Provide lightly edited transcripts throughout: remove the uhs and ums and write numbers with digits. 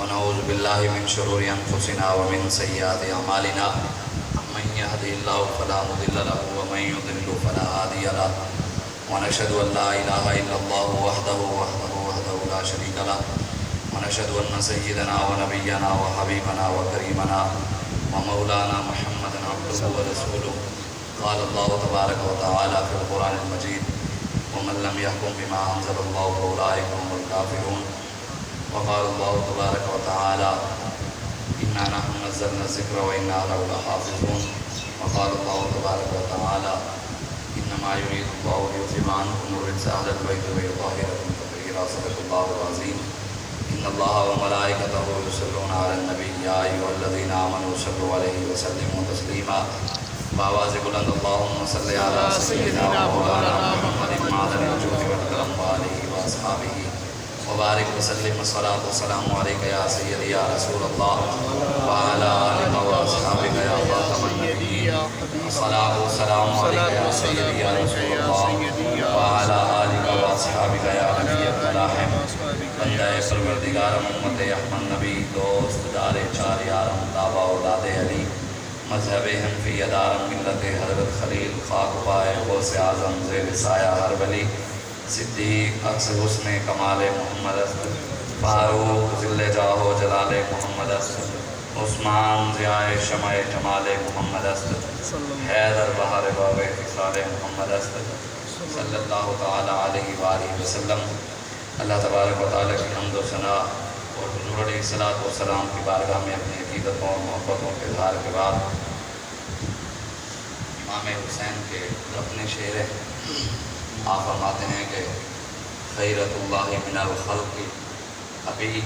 ونعوذ بالله من شرور أنفسنا ومن سيئات أعمالنا من يهده الله فلا مضل له ومن يضلل فلا هادي له ونشهد أن لا إله إلا الله وحده لا شريك له ونشهد أن سيدنا ونبينا وحبيبنا وكريمنا ومولانا محمدا عبده ورسوله قال الله تبارك وتعالى في القرآن المجيد ومن لم يحكم بما أنزل الله فأولئك هم الكافرون وقال الله تبارك وتعالى إنا نحن نزلنا الذكر وإنا له لحافظون وقال الله تبارك وتعالى إنما يريد الله ليذهب عنكم الرجس أهل البيت ويطهركم تطهيرا صدق الله العظيم إن الله وملائكته يصلون على النبي يا أيها الذين آمنوا صلوا عليه وسلموا تسليما بآواز بلند اللهم صل على سيدنا ومولانا محمد معدن الجود والكرم وآله وأصحابه وبارك وسلم الصلاة والسلام عليك يا سيدي يا رسول الله وعلى آلك وأصحابك يا خاتم النبيين الصلاة والسلام عليك يا سيدي يا رسول الله وعلى آلك وأصحابك يا نبي الملاحم بندہ پروردگار محمد احمد نبی دوست دار چار یارم دعویٰ اولاد علی مذہب حنفی ادارم ملت حضرت خلیل خاک پائے غوث اعظم زیر سایہ ہر ولی صدیق عکس حسن کمال محمد است فاروق ذل جاہ و جلال محمد است عثمان ضیاء شمع جمال محمد است حیدر بہار باب خصال محمد است صلی اللہ تعالی علیہ وآلہ وسلم۔ اللہ تبارک و تعالیٰ کی حمد و ثنا اور حضور علیہ الصلوۃ والسلام کی بارگاہ میں اپنی عقیدتوں اور محبتوں کے اظہار کے بعد امام حسین کے اپنے شعر ہیں۔ آپ فرماتے ہیں کہ خیرت اللہ من الخلق ابی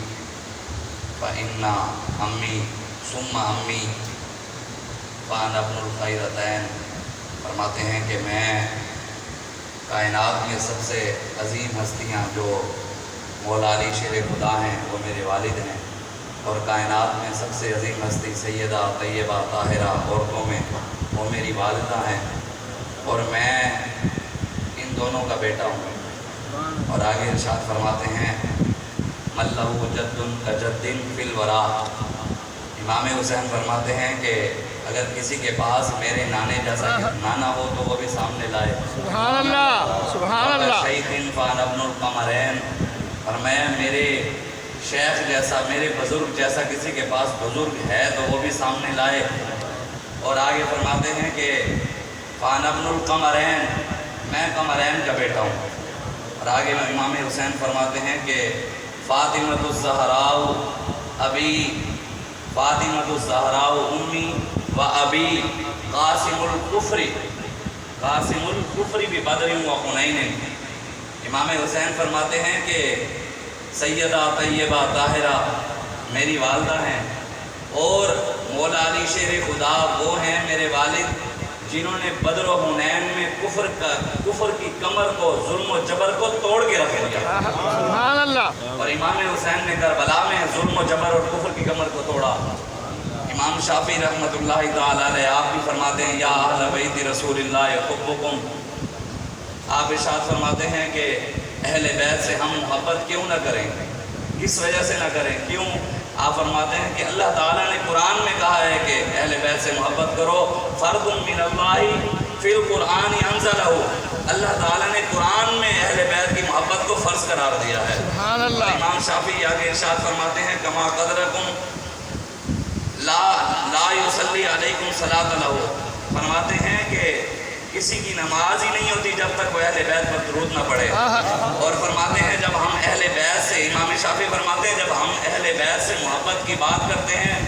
فإن امی ثم امی فأنا ابن الخیرتین۔ فرماتے ہیں کہ میں کائنات میں سب سے عظیم ہستیاں جو مولا علی شیر خدا ہیں وہ میرے والد ہیں، اور کائنات میں سب سے عظیم ہستی سیدہ طیبہ طاہرہ عورتوں میں وہ میری والدہ ہیں، اور میں ان دونوں کا بیٹا ہوں۔ اور آگے ارشاد فرماتے ہیں من لہ جد کجد فی الورا۔ امام حسین فرماتے ہیں کہ اگر کسی کے پاس میرے نانے جیسا نانا ہو تو وہ بھی سامنے لائے۔ سبحان اللہ سبحان اللہ۔ شیخ فان ابن القمرین، اور میں میرے شیخ جیسا میرے بزرگ جیسا کسی کے پاس بزرگ ہے تو وہ بھی سامنے لائے۔ اور آگے فرماتے ہیں کہ فان ابن القمرین، میں قمرین کا بیٹا ہوں۔ اور آگے امام حسین فرماتے ہیں کہ فاطمۃ الزہراء ابی، فاطمۃ الزہراء امی و ابی قاسم الکفر ببدر و حنین۔ امام حسین فرماتے ہیں کہ سیدہ طیبہ طاہرہ میری والدہ ہیں، اور مولا علی شیر خدا وہ ہیں میرے والد جنہوں نے بدر و حنین میں کفر کی کمر کو، ظلم و جبر کو توڑ کے رکھ دیا۔ سبحان اللہ۔ اور امام حسین نے کربلا میں ظلم و جبر اور کفر کی کمر کو توڑا۔ امام شافعی رحمۃ اللہ تعالی علیہ آپ بھی فرماتے ہیں یا اہل بیت رسول اللہ حبکم۔ آپ ارشاد فرماتے ہیں کہ اہل بیت سے ہم محبت کیوں نہ کریں، کس وجہ سے نہ کریں، کیوں؟ آپ فرماتے ہیں کہ اللہ تعالیٰ نے قرآن میں کہا ہے کہ اہل بیت سے محبت کرو، فرض من اللہ فی القرآن انزلہ۔ اللہ تعالیٰ نے قرآن میں اہل بیت کی محبت کو فرض قرار دیا ہے۔ سبحان اللہ۔ امام شافعی آگے ارشاد فرماتے ہیں کما قدرکم لا یصلی علیکم صلاۃ لہ۔ فرماتے ہیں کہ کسی کی نماز ہی نہیں ہوتی جب تک وہ اہل بیت پر درود نہ پڑھے۔ اور فرماتے ہیں جب ہم اہل بیت سے، امام شافعی فرماتے ہیں جب ہم اہل بیت سے محبت کی بات کرتے ہیں،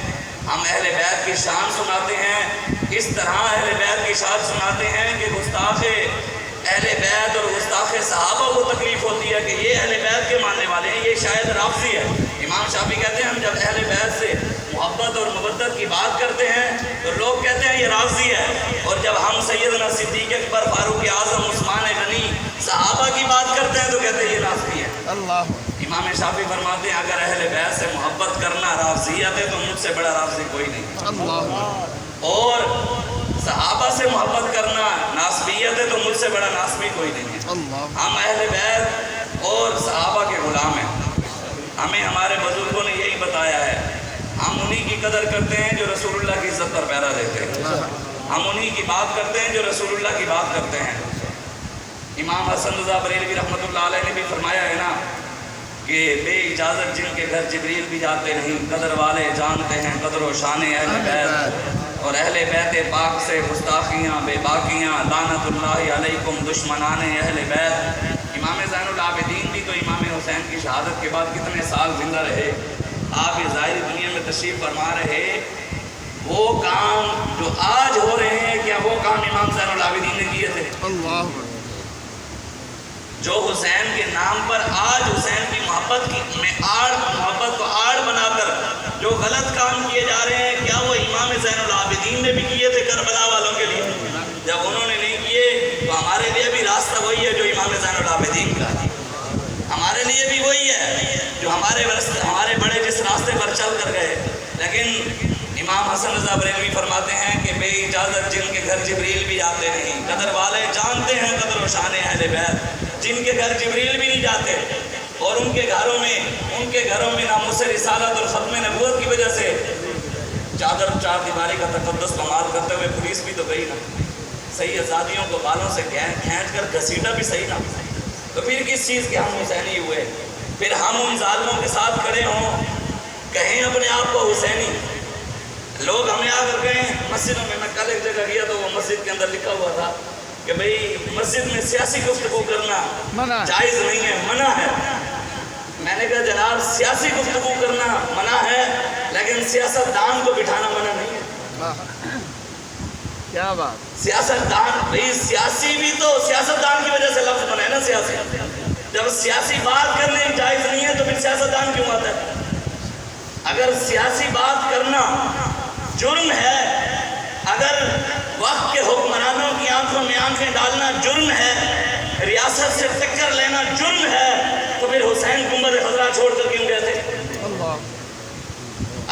ہم اہل بیت کی شان سناتے ہیں، اس طرح اہل بیت کی شان سناتے ہیں کہ گستاخ اہل بیت اور گستاخ صحابہ کو تکلیف ہوتی ہے کہ یہ اہل بیت کے ماننے والے ہیں، یہ شاید رافضی ہے۔ امام شافعی کہتے ہیں ہم جب اہل بیت سے محبت اور مودت کی بات کرتے ہیں تو لوگ کہتے ہیں یہ رافضی ہے، اور جب ہم سیدنا صدیق اکبر، فاروق اعظم، عثمان غنی، صحابہ کی بات کرتے ہیں تو کہتے ہیں یہ رافضی ہے۔ اللہ۔ امام شافعی فرماتے ہیں اگر اہل بیت سے محبت کرنا رافضیت ہے تو مجھ سے بڑا رافضی کوئی نہیں۔ اللہ۔ اور صحابہ سے محبت کرنا ناسبیت ہے تو مجھ سے بڑا ناسبی کوئی نہیں ہے۔ ہم اہل بیت اور صحابہ کے غلام ہیں۔ ہمیں ہمارے بزرگوں نے یہی بتایا ہے قدر کرتے ہیں جو رسول اللہ کی عزت پر پہرا دیتے ہیں، ہم انہی کی بات کرتے ہیں جو رسول اللہ کی بات کرتے ہیں۔ امام حسن رضا بریلوی رحمۃ اللہ علیہ نے بھی فرمایا ہے نا کہ بے اجازت جن کے گھر جبریل بھی جاتے نہیں، قدر والے جانتے ہیں قدر و شان اہل بیت، اور اہل بیت پاک سے گستاخیاں بے باقیاں، لعنت اللہ علیکم دشمنان اہل بیت۔ امام زین العابدین بھی تو امام حسین کی شہادت کے بعد کتنے سال زندہ رہے، آپ یہ ظاہری دنیا میں تشریف فرما رہے، وہ کام جو آج ہو رہے ہیں کیا وہ کام امام زین العابدین نے کیے تھے؟ اللہ جو حسین کے نام پر آج حسین کی محبت کو آڑ بنا کر جو غلط کام کیے جا رہے ہیں، کیا وہ امام زین العابدین نے بھی کیے تھے کربلا والوں کے لیے؟ جب انہوں نے نہیں کیے تو ہمارے لیے بھی راستہ وہی ہے جو امام زین العابدین کا ہے، ہمارے لیے بھی وہی ہے جو ہمارے بڑے جس راستے پر چل کر گئے۔ لیکن امام حسن رضا بریلوی فرماتے ہیں کہ بے اجازت جن کے گھر جبریل بھی آتے نہیں، قدر والے جانتے ہیں قدر و شان اہل بیت، جن کے گھر جبریل بھی نہیں جاتے، اور ان کے گھروں میں ناموس رسالت اور ختم نبوت کی وجہ سے چار دیواری کا تقدس پامال کرتے ہوئے پولیس بھی تو گئی نا، صحیح آزادیوں کو بالوں سے کھینچ کر گھسیٹا بھی صحیح نا، تو پھر کس چیز کے ہم حسینی ہوئے؟ پھر ہم ان ظالموں کے ساتھ کھڑے ہوں، کہیں اپنے آپ کو حسینی، لوگ ہمیں آ کر کہیں مسجدوں میں کل ایک جگہ گیا تو وہ مسجد کے اندر لکھا ہوا تھا کہ بھئی مسجد میں سیاسی گفتگو کرنا جائز نہیں ہے، منع ہے۔ میں نے کہا جناب سیاسی گفتگو کرنا منع ہے لیکن سیاست دان کو بٹھانا منع نہیں ہے۔ کیا بات، سیاست دان، بھئی سیاسی بھی تو سیاست دان کی وجہ سے لفظ بنا ہے نا سیاسی، جب سیاسی بات کرنے جائز نہیں ہے تو پھر سیاست دان کیوں آتا ہے؟ اگر سیاسی بات کرنا جرم ہے، اگر وقت کے حکمرانوں کی آنکھوں میں آنکھیں ڈالنا جرم ہے، ریاست سے ٹکر لینا جرم ہے، تو پھر حسین گنبد خضرا چھوڑ کر کیوں گئے تھے؟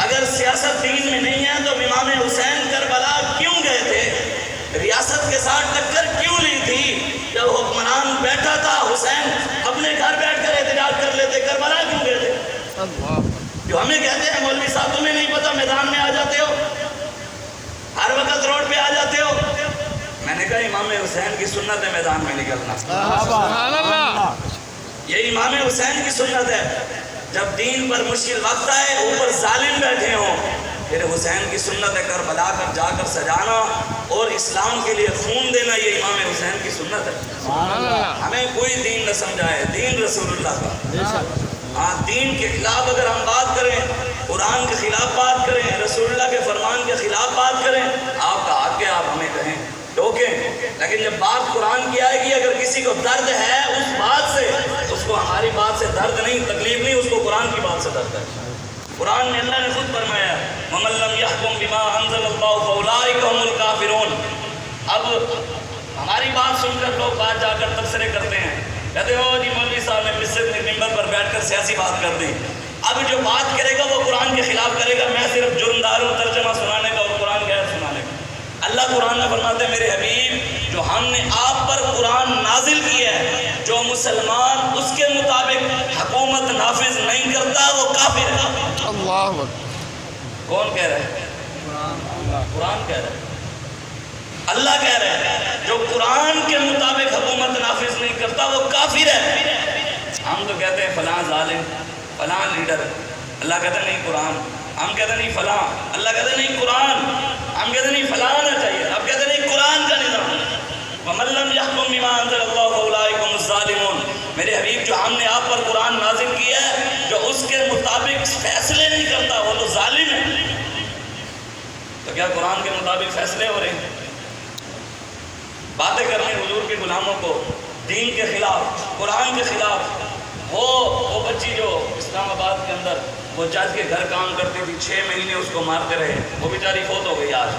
اگر سیاست دین میں نہیں ہے تو امام حسین کربلا کیوں گئے تھے؟ ریاست کے ساتھ ٹکر کیوں لی تھی؟ جب حکمران بیٹھا تھا حسین اپنے گھر بیٹھ کر احتجاج کر لیتے، کربلا کیوں گئے تھے؟ جو ہمیں کہتے ہیں مولوی صاحب تمہیں نہیں پتا میدان میں آ جاتے ہو، ہر وقت روڈ پہ آ جاتے ہو، میں نے کہا امام حسین کی سنت ہے میدان میں نکلنا، سبحان اللہ، یہ امام حسین کی سنت ہے۔ جب دین پر مشکل وقت آئے اوپر ظالم بیٹھے ہوں، پھر حسین کی سنت ہے کربلا کر جا کر سجانا اور اسلام کے لیے خون دینا، یہ امام حسین کی سنت ہے۔ سبحان اللہ، ہمیں کوئی دین نہ سمجھائے، دین رسول اللہ کا۔ ہاں دین کے خلاف اگر ہم بات کریں، قرآن کے خلاف بات کریں، رسول اللہ کے فرمان کے خلاف بات کریں، آپ کا حق ہے، آپ ہمیں کہیں ٹوکیں، لیکن جب بات قرآن کی آئے گی، اگر کسی کو درد ہے اس بات سے، اس کو ہماری بات سے درد نہیں، تکلیف نہیں، اس کو قرآن کی بات سے درد ہے۔ قرآن میں اللہ نے خود فرمایا وَمَن لَّمْ يَحْكُم بِمَا أَنزَلَ اللَّهُ فَأُولَٰئِكَ هُمُ الْكَافِرُونَ۔ اب ہماری بات سن کر لوگ بات جا کر تبصرے کرتے ہیں، کہتے ہو جی مولوی صاحب نے مسجد میں منبر پر بیٹھ کر سیاسی بات کر دی، اب جو بات کرے گا وہ قرآن کے خلاف کرے گا، میں صرف جرمدار ہوں ترجمہ سنانے کا اور قرآن غیر سنانے کا۔ اللہ قرآن میں فرماتے ہیں میرے حبیب جو ہم نے آپ پر قرآن نازل کیا ہے، جو مسلمان اس کے مطابق حکومت نافذ نہیں کرتا وہ کافر ہے۔ اللہ کون کہہ رہا ہے؟ قرآن کہہ رہا ہے، اللہ کہہ رہا ہے جو قرآن کے مطابق حکومت نافذ نہیں کرتا وہ کافر ہے۔ ہم تو کہتے ہیں فلاں ظالم، فلاں لیڈر، اللہ کہتا ہے نہیں قرآن، ہم کہتے ہیں نہیں فلاں، اللہ کہتا ہے نہیں قرآن، ہم کہتے ہیں نہیں فلاں آنا چاہیے، اب کہتے ہیں نہیں قرآن کا نظام۔ وَمَن لَّمْ يَحْكُم بِمَا أَنزَلَ اللَّهُ فَأُولَٰئِكَ هُمُ الظَّالِمُونَ۔ میرے حبیب جو ہم نے آپ پر قرآن نازل کیا ہے، جو اس کے مطابق فیصلے نہیں کرتا وہ تو ظالم ہے۔ تو کیا قرآن کے مطابق فیصلے ہو رہے ہیں؟ باتیں کرنے حضور کے غلاموں کو دین کے خلاف، قرآن کے خلاف۔ وہ بچی جو اسلام آباد کے اندر وہ جج کے گھر کام کرتی تھی، 6 مہینے اس کو مارتے رہے، وہ بیچاری فوت ہو گئی آج۔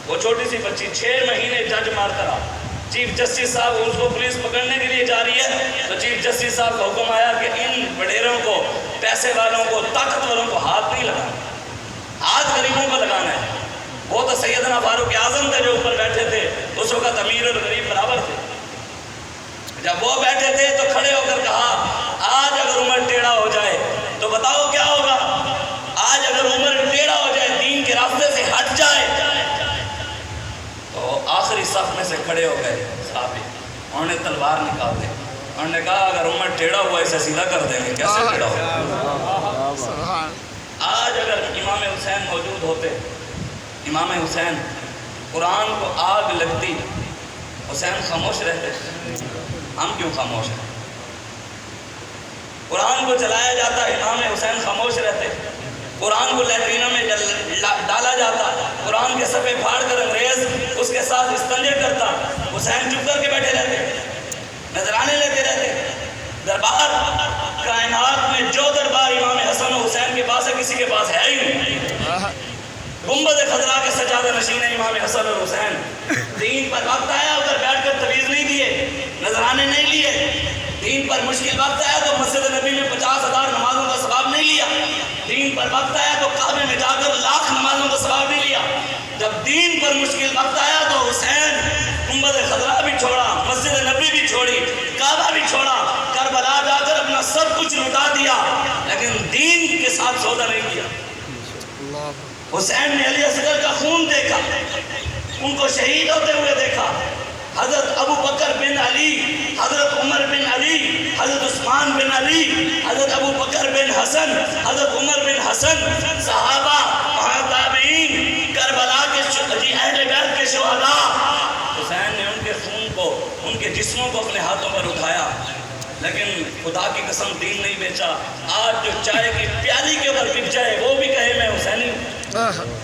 وہ چھوٹی سی بچی 6 مہینے جج مارتا رہا۔ چیف جسٹس صاحب اس کو پولیس پکڑنے کے لیے جا رہی ہے تو چیف جسٹس صاحب کا حکم آیا کہ ان وڈیروں کو، پیسے والوں کو، طاقتوروں کو ہاتھ نہیں لگانا، ہاتھ غریبوں کو لگانا ہے۔ وہ تو سیدنا فاروق اعظم تھے جو اوپر بیٹھے تھے، اس وقت امیر اور غریب برابر تھے۔ جب وہ بیٹھے تھے تو کھڑے ہو کر کہا آج اگر عمر ٹیڑھا ہو جائے تو بتاؤ کیا ہوگا؟ تھک جائے تو آخری صف میں سے کھڑے ہو گئے صحابی، انہوں نے تلوار نکال دی، انہوں نے کہا اگر عمر ٹیڑھا ہوا اسے سیدھا کر دیں گے۔ کیسے ٹیڑھا ہوا؟ آج اگر امام حسین موجود ہوتے، امام حسین قرآن کو آگ لگتی، حسین خاموش رہتے؟ ہم کیوں خاموش ہیں؟ قرآن کو چلایا جاتا، امام حسین خاموش رہتے۔ قرآن کو لیٹرینوں میں ڈالا جاتا، قرآن کے صفحے پھاڑ کر انگریز اس کے ساتھ استنجے کرتا، حسین چپ کر کے بیٹھے رہتے، نذرانے لیتے رہتے۔ دربار کائنات میں جو دربار امام حسن و حسین کے پاس ہے کسی کے پاس ہے ہی نہیں۔ گنبد خضرا کے سجادہ نشین امام حسن اور حسین، دین پر وقت آیا ادھر بیٹھ کر تویز نہیں دیے، نذرانے نہیں لیے۔ دین پر مشکل وقت آیا تو مسجد نبی میں 50,000 نمازوں کا ثواب نہیں لیا۔ دین پر وقت آیا تو کعبے میں جا کر 1,00,000 نمازوں کا ثواب نہیں لیا۔ جب دین پر مشکل وقت آیا تو حسین گنبد خضرا بھی چھوڑا، مسجد نبی بھی چھوڑی، کعبہ بھی چھوڑا، کربلا جا کر اپنا سب کچھ لٹا دیا، لیکن دین کے ساتھ سودا نہیں کیا۔ حسین نے علی اصغر کا خون دیکھا، ان کو شہید ہوتے ہوئے دیکھا۔ حضرت ابو بکر بن علی، حضرت عمر بن علی، حضرت عثمان بن علی، حضرت ابو بکر بن حسن، حضرت عمر بن حسن، صحابہ، تابعین، کربلا کے اہل بیت کے شہداء، حسین نے ان کے خون کو، ان کے جسموں کو اپنے ہاتھوں پر اٹھایا، لیکن خدا کی قسم دین نہیں بیچا۔ آج جو چائے کی پیالی کے اوپر بک جائے وہ بھی کہے میں حسینی ہوں۔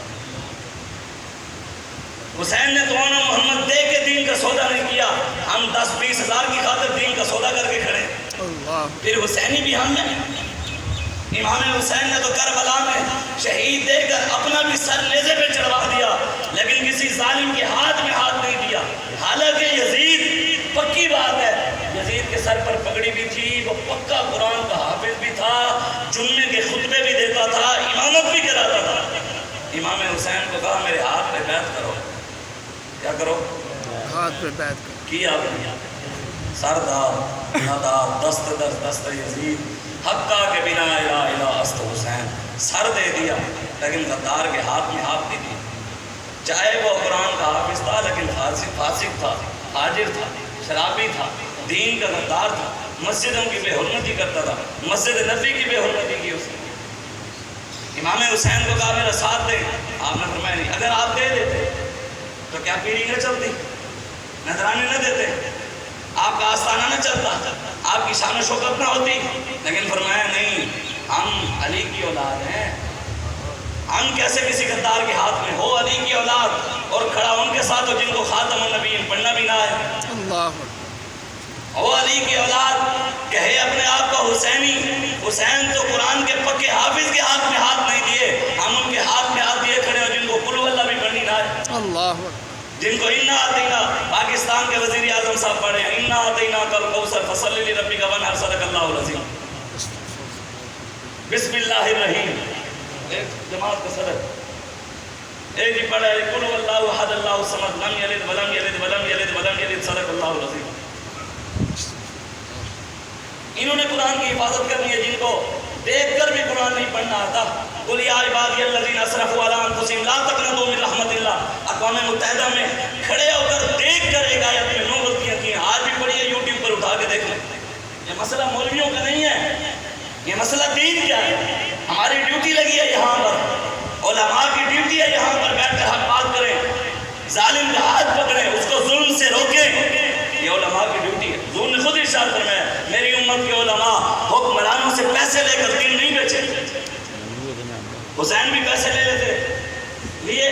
حسین نے تو آنا محمد دے کے دین کا سودا نہیں کیا، ہم 10-20 ہزار کی خاطر دین کا سودا کر کے کھڑے، پھر حسینی بھی ہم نے۔ امام حسین نے تو کربلا میں شہید دے کر اپنا بھی سر نیزے پہ چڑھوا دیا، لیکن کسی ظالم کے ہاتھ میں ہاتھ نہیں دیا۔ حالانکہ یزید، پکی بات ہے، یزید کے سر پر پگڑی بھی تھی، وہ پکا قرآن کا حافظ بھی تھا، جمعے کے خطبے بھی دیتا تھا، امامت بھی کراتا تھا۔ امام حسین کو کہا میرے ہاتھ پہ بیعت کرو، کیا کرو؟ ہاتھ پہ بیعت کرو۔ کیا سر دار ندار دست در دست یزید حقا کے بنا الہ الہ است حسین، سر دے دیا لیکن غدار کے ہاتھ میں ہاتھ نہیں دیا۔ چاہے وہ قرآن کا حافظ تھا لیکن فاسق تھا، فاجر تھا، شرابی تھا، دین کا غدار تھا، مسجدوں کی بے حرمتی کرتا تھا، مسجد نبی کی بے حرمتی کی اس نے۔ امام حسین کو کہا میرا ساتھ دیں، آپ نے فرمایا نہیں۔ اگر آپ دے دیتے تو کیا پیری نہ چلتی، نذرانے نہ دیتے، آپ کا آستانہ نہ چلتا، آپ کی شان و شوکت نہ ہوتی، لیکن فرمایا نہیں، ہم علی کی اولاد ہیں، ہم کیسے کسی غدار کے ہاتھ میں ہو علی کی اولاد اور کھڑا ان کے ساتھ ہو جن کو خاتم النبیین پڑھنا بھی نہ ہے، ہو علی کی اولاد، کہے اپنے آپ کو حسینی۔ حسین تو قرآن کے پکے حافظ کے ہاتھ میں ہاتھ نہیں دیے، ہم ان کے ہاتھ میں ہاتھ دیے کھڑے ہو جن کو قل اللہ بھی پڑھنی نہ ہے، جن کو انا آتینا، پاکستان کے وزیر اعظم صاحب پڑھے ہیں انا آتینا کل کوثر فصلی لربک وانحر، صدق اللہ العظیم۔ بسم اللہ الرحیم، ایک جماعت کا صدر ایک ہی پڑھا ہے قل اللہ احد اللہ الصمد لم یلد ولم یلد ولم یلد ولم یلد، صدق اللہ العظیم۔ انہوں نے قرآن کی حفاظت کرنی ہے جن کو دیکھ کر بھی قرآن نہیں پڑھنا آتا۔ قل یا عبادی الذین اسرفوا علی انفسہم لا تقنطوا من رحمت اللہ، اقوام متحدہ میں کھڑے ہو کر دیکھ کر ایک آیت میں 9 غلطیاں کی ہیں، آج بھی پڑھیے یوٹیوب پر اٹھا کے دیکھ لیں۔ یہ مسئلہ مولویوں کا نہیں ہے، یہ مسئلہ دین کا ہے۔ ہماری ڈیوٹی لگی ہے یہاں پر، علماء کی ڈیوٹی ہے یہاں پر بیٹھ کر حق بات کریں، ظالم کا ہاتھ پکڑیں، اس کو ظلم سے روکیں، یہ علماء کی ڈیوٹی ہے۔ حضور نے خود ارشاد فرمایا میری امت کے علماء حکمرانوں سے پیسے لے کر دین نہیں بیچے۔ حسین بھی پیسے لے لیتے، لیے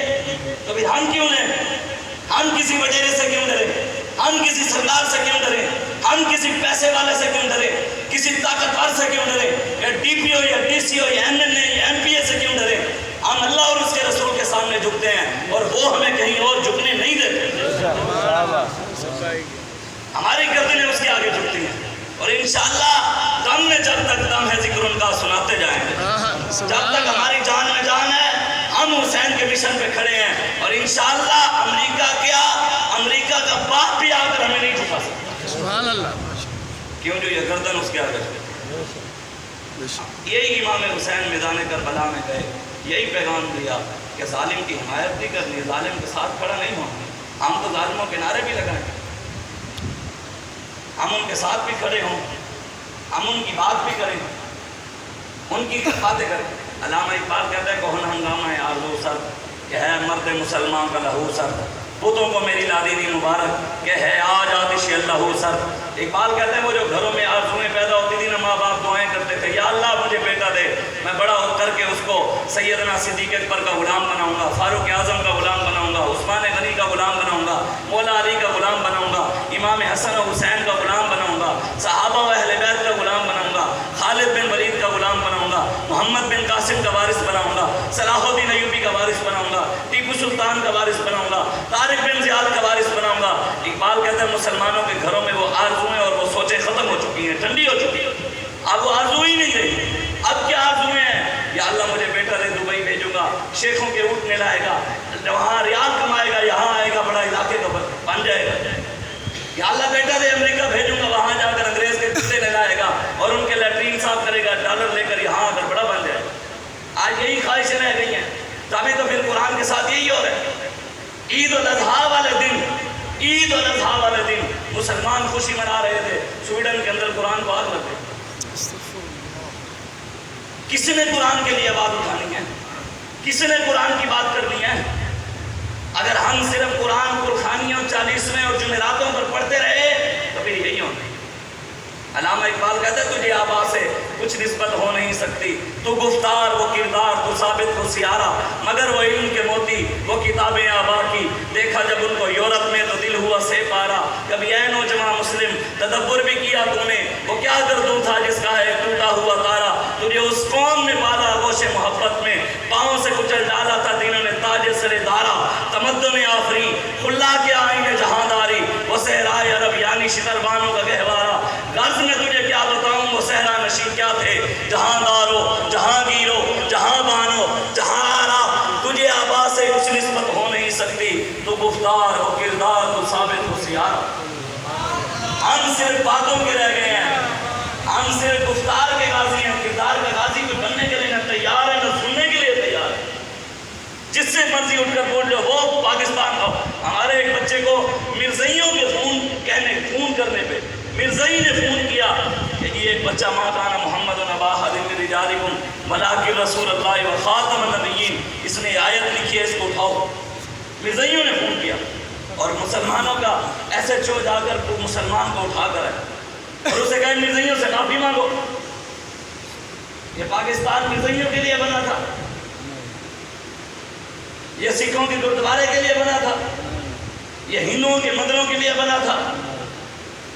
تو پھر ہم کیوں لیں؟ ہم کسی وجہ سے کیوں ڈریں؟ ہم کسی سردار سے کیوں ڈریں؟ ہم کسی پیسے والے سے کیوں ڈریں؟ کسی طاقتور سے کیوں ڈریں؟ یا ڈی پی او یا ڈی سی او یا ایم این اے یا ایم پی اے سے کیوں ڈریں؟ ہم اللہ اور اس کے رسول کے سامنے جھکتے ہیں اور وہ ہمیں کہیں اور جھکنے نہیں دیتے، ہماری گردنیں اس کے آگے جھکتی ہیں، اور انشاءاللہ دم میں جب تک دم ہے ذکر ان کا سناتے جائیں گے، جب تک ہماری جان میں جان ہے ہم حسین کے مشن پہ کھڑے ہیں، اور انشاءاللہ امریکہ کیا، امریکہ کا باپ بھی آ کر ہمیں نہیں جھکا سکتا۔ سبحان اللہ، کیوں جو یہ گردن اس کے آگے جھکتی۔ یہی امام حسین میدان کربلا میں گئے، یہی پیغام دیا کہ ظالم کی حمایت نہیں کرنی، ظالم کے ساتھ کھڑا نہیں ہونا. ہم تو ظالموں کے نعرے بھی لگائیں، ہم ان کے ساتھ بھی کھڑے ہوں، ہم ان کی بات بھی کریں، ان کی باتیں کریں. علامہ اقبال کہتا ہے کون ہنگامہ ہے آرزو سر کہ ہے مرد مسلمان کا لہو سر، بتوں کو میری لادینی مبارک کہ ہے آج آتش اللہ سر. اقبال کہتے ہیں وہ جو گھروں میں آرزویں پیدا ہوتی تھی نا، ماں باپ دعائیں کرتے تھے یا اللہ مجھے بیٹا دے، میں بڑا ہو کر کے اس کو سیدنا صدیق اکبر کا غلام بناؤں گا، فاروق اعظم کا غلام بناؤں گا، عثمان غنی کا غلام بناؤں گا، مولا علی کا غلام بناؤں گا، امام حسن و حسین کا غلام بناؤں گا، صحابہ و اہل بیت کا غلام بناؤں گا، خالد بن ولید کا غلام بناؤں گا، محمد بن قاسم کا وارث بناؤں گا، صلاح الدین ایوبی کا وارث بناؤں گا، ٹیپو سلطان کا وارث بناؤں گا، طارق بن زیاد کا وارث بناؤں گا. اقبال کہتے ہیں مسلمانوں کے گھروں میں وہ آرزویں اور وہ سوچیں ختم ہو چکی ہیں، ٹھنڈی ہو چکی ہیں. اب وہ آرزو ہی نہیں رہی. اب کیا آرزویں ہیں؟ یا اللہ مجھے بیٹا دے، دبئی بھیجوں گا، شیخوں کے اونٹ میں لائے گا، وہاں ریال کمائے گا، یہاں آئے گا، بڑا علاقے کا بن جائے گا. یا اللہ بیٹا دے، امریکہ بھیجوں گا، وہاں جا کر انگریز کے کتے لے لائے گا اور ان کے لیٹرین صاف کرے گا، ڈالر لے کر یہاں آ کر بڑا بن جائے گا. آج یہی خواہشیں رہ گئی ہیں. تبھی تو پھر قرآن کے ساتھ یہی ہو رہا ہے. عید الاضحیٰ والے دن، عید الاضحیٰ والے دن مسلمان خوشی منا رہے تھے، سویڈن کے اندر قرآن کو آگ لگ گئی. کسی نے قرآن کے لیے بات اٹھانی ہے؟ کسی نے قرآن کی بات کرنی ہے؟ اگر ہم صرف قرآن قرخانیوں 40ویں اور جمعراتوں پر پڑھتے رہے تو پھر یہی ہونا. علامہ اقبال کہتا ہے تجھے آبا سے کچھ نسبت ہو نہیں سکتی، تو گفتار وہ کردار تو ثابت ہو سیارہ، مگر وہ علم کے موتی وہ کتابیں آبا کی، دیکھا جب ان کو یورپ میں تو دل ہوا سے پارا. کبھی اے نوجوان مسلم تدبر بھی کیا تو نے، وہ کیا گردوں تھا جس کا ہے ٹوٹا ہوا تارا. تجھے اس قوم نے پالا گوش محبت میں، پاؤں سے کچل ڈالا تھا دینوں نے تاج سر دارا. تمدن آفری خلا کے آئین جہانداری، وہ صحرائے عرب یعنی شتربانوں کا گہوارہ. غرض میں تجھے کیا بتاؤں وہ صحرا نشین کیا تھے، جہاندارو جہانگیرو جہاں بانو جہاں آرا. تجھے آبا سے کچھ نسبت ہو نہیں سکتی، تو گفتار ہو کردار تو ثابت ہو سیارہ. ہم صرف باتوں کے رہ گئے ہیں، ہم صرف گفتار کے غازی ہیں. کردار کا غازی کوئی بننے کے لیے نہ تیار ہے، نہ سننے کے لیے تیار ہے. جس سے مرضی اٹھ کر بول لو وہ پاکستان کا. ہمارے ایک بچے کو مرزائیوں کے فون کرنے پہ مرزائی نے فون کیا کہ یہ ایک بچہ ماں کانا محمد نبا حدیم رجالکم ملاک رسول اللہ و خاتم النبیین، اس نے آیت لکھی ہے، اس کو اٹھاؤ. مرزائیوں نے فون کیا اور مسلمانوں کا ایس ایچ او جا کر مسلمان کو اٹھا کر ہے اور اسے کہے مرزائیوں سے معافی مانگو. یہ پاکستان مرزائیوں کے لیے بنا تھا، یہ سکھوں کے گردوارے کے لیے بنا تھا، یہ ہندوؤں کے مندروں کے لیے بنا تھا،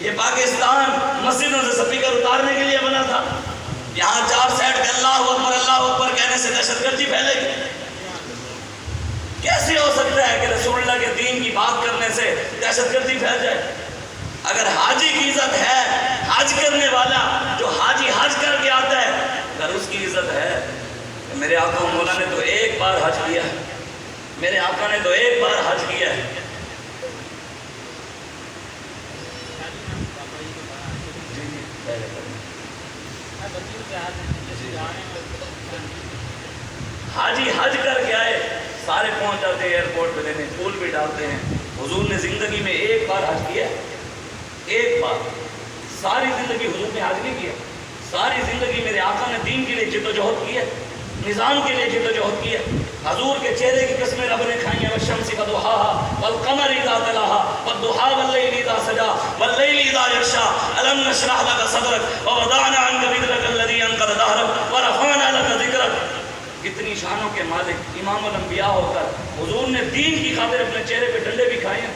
یہ پاکستان مسجدوں سے سپیکر اتارنے کے لیے بنا تھا. یہاں 4 سائڈ کے اللہ اکبر کہنے سے دہشت گردی پھیلے گی. کیسے ہو سکتا ہے کہ رسول اللہ کے دین کی بات کرنے سے دہشت گردی پھیل جائے؟ اگر حاجی کی عزت ہے، حج کرنے والا جو حاجی حج کر کے آتا ہے، اگر اس کی عزت ہے، میرے آقا مولا نے تو ایک بار حج کیا ہے، میرے آقا نے تو ایک بار حج کیا ہے. حاجی حج کر کے آئے، سارے پہنچ جاتے ہیں ایئرپورٹ پہ دینے، پھول بھی ڈالتے ہیں. حضور نے زندگی میں ایک بار حج کیا ہے، ایک بار. ساری زندگی حضور نے حج نہیں کیا. ساری زندگی میرے آقا نے دین کے لیے جد و جہد کی ہے، نظام کے لیے جد و جہد کی ہے. حضور کے چہرے کی قسمیں رب نے کھائی ہیں، والشمس وضحاها والقمر اذا تلاها والضحى والليل اذا سجى والليل اذا يغشى الم نشرح لك صدرك ووضعنا عنك وزرك الذي انقض ظهرك ورفعنا لك ذكرك. کتنی شانوں کے مالک امام الانبیاء ہو کر حضور نے دین کی خاطر اپنے چہرے پہ ڈنڈے بھی کھائے ہیں.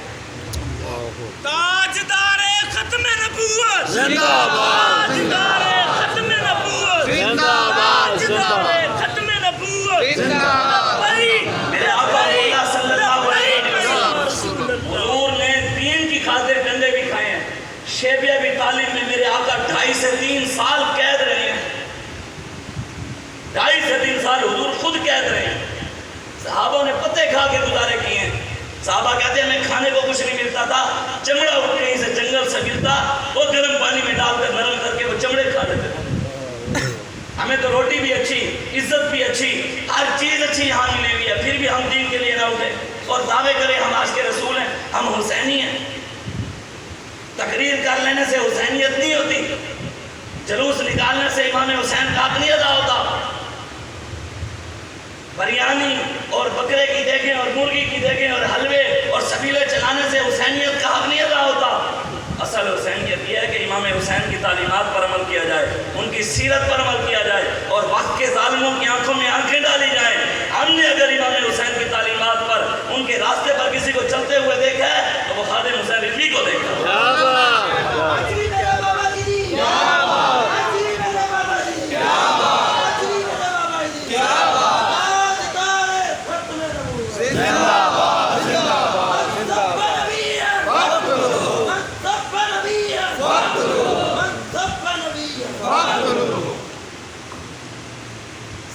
تاجدار ختم نبوت زندہ باد، تاجدار ختم نبوت زندہ باد، تاجدار ختم نبوت زندہ باد. میرے آقا مولا صلی اللہ علیہ وسلم حضور نے دین کی خاطر ڈنڈے بھی کھائے ہیں. شیب ابی طالب میں میرے آقا 2.5 سے 3 سال قید رہے ہیں. 2.5 سے 3 سال حضور خود قید رہے ہیں. صحابہ نے پتے کھا کے گزارے کیے ہیں. صحابہ کہتے ہیں ہمیں کھانے کو کچھ نہیں ملتا تھا، چمڑا اٹھ کہیں سے جنگل سے گرتا، وہ گرم پانی میں ڈال کر نرم کر کے وہ چمڑے کھا لیتے تھے. ہمیں تو روٹی بھی اچھی، عزت بھی اچھی، ہر چیز اچھی یہاں ملی ہوئی ہے، پھر بھی بھی ہم دین کے لیے نہ اٹھے اور دعوے کریں ہم عاشق رسول ہیں، ہم حسینی ہیں. تقریر کر لینے سے حسینیت نہیں ہوتی، جلوس نکالنے سے امام حسین کا حق نہیں ادا ہوتا. بریانی اور بکرے کی دیگیں اور مرغی کی دیگیں اور حلوے اور شبیلے چلانے سے حسینیت کا حق نہیں ادا ہوتا. اصل حسینیت یہ ہے کہ امام حسین کی تعلیمات پر عمل کیا جائے، ان کی سیرت پر عمل کیا جائے اور وقت کے ظالموں کی آنکھوں میں آنکھیں ڈالی جائیں. ہم نے اگر امام حسین کی تعلیمات پر، ان کے راستے پر کسی کو چلتے ہوئے دیکھا ہے تو وہ خادم حسین رضوی کو دیکھا.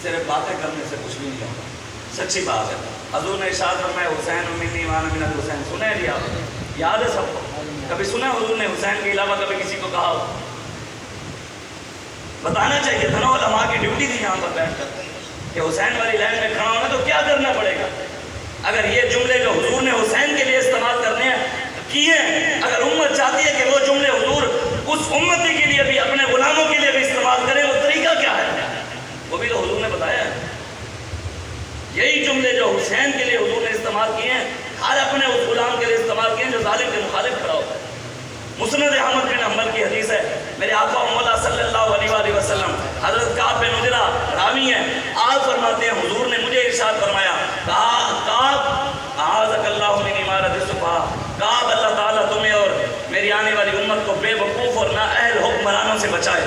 صرف باتیں کرنے سے کچھ بھی نہیں ہوتا، سچی بات ہے. حضور نے ارشاد فرمایا حسین منی وانا من الحسین. سنے ہیں آپ؟ یاد ہے سب کو؟ کبھی سنا حضور نے حسین کے علاوہ کبھی کسی کو کہا ہو؟ بتانا چاہیے تھا نا، علماء کی ڈیوٹی تھی یہاں پر بیٹھ کر کہ حسین والی لائن میں کھڑا ہونا تو کیا کرنا پڑے گا. اگر یہ جملے جو حضور نے حسین کے لیے استعمال کرنے ہیں کیے ہیں، اگر امت چاہتی ہے کہ وہ جملے حضور اس امتی کے لیے بھی، اپنے غلاموں کے لیے بھی استعمال کریں، وہ طریقہ کیا ہے؟ وہ بھی تو حضور نے بتایا ہے. یہی جملے جو حسین کے لیے حضور نے استعمال کیے ہیں، ہر اپنے اس غلام کے لیے استعمال کیے ہیں جو ظالم کے مخالف کھڑا ہوتا ہے. مسند احمد بن حنبل کی حدیث ہے، میرے آقا و مولا صلی اللہ علیہ وآلہ وسلم حضرت کعب بن عجرہ راوی ہیں، آپ فرماتے ہیں حضور نے مجھے ارشاد فرمایا، کعب اعاذک اللہ من امارۃ السفہاء، کعب اللہ تعالیٰ تمہیں اور میری آنے والی امت کو بے وقوف اور نااہل حکمرانوں سے بچائے.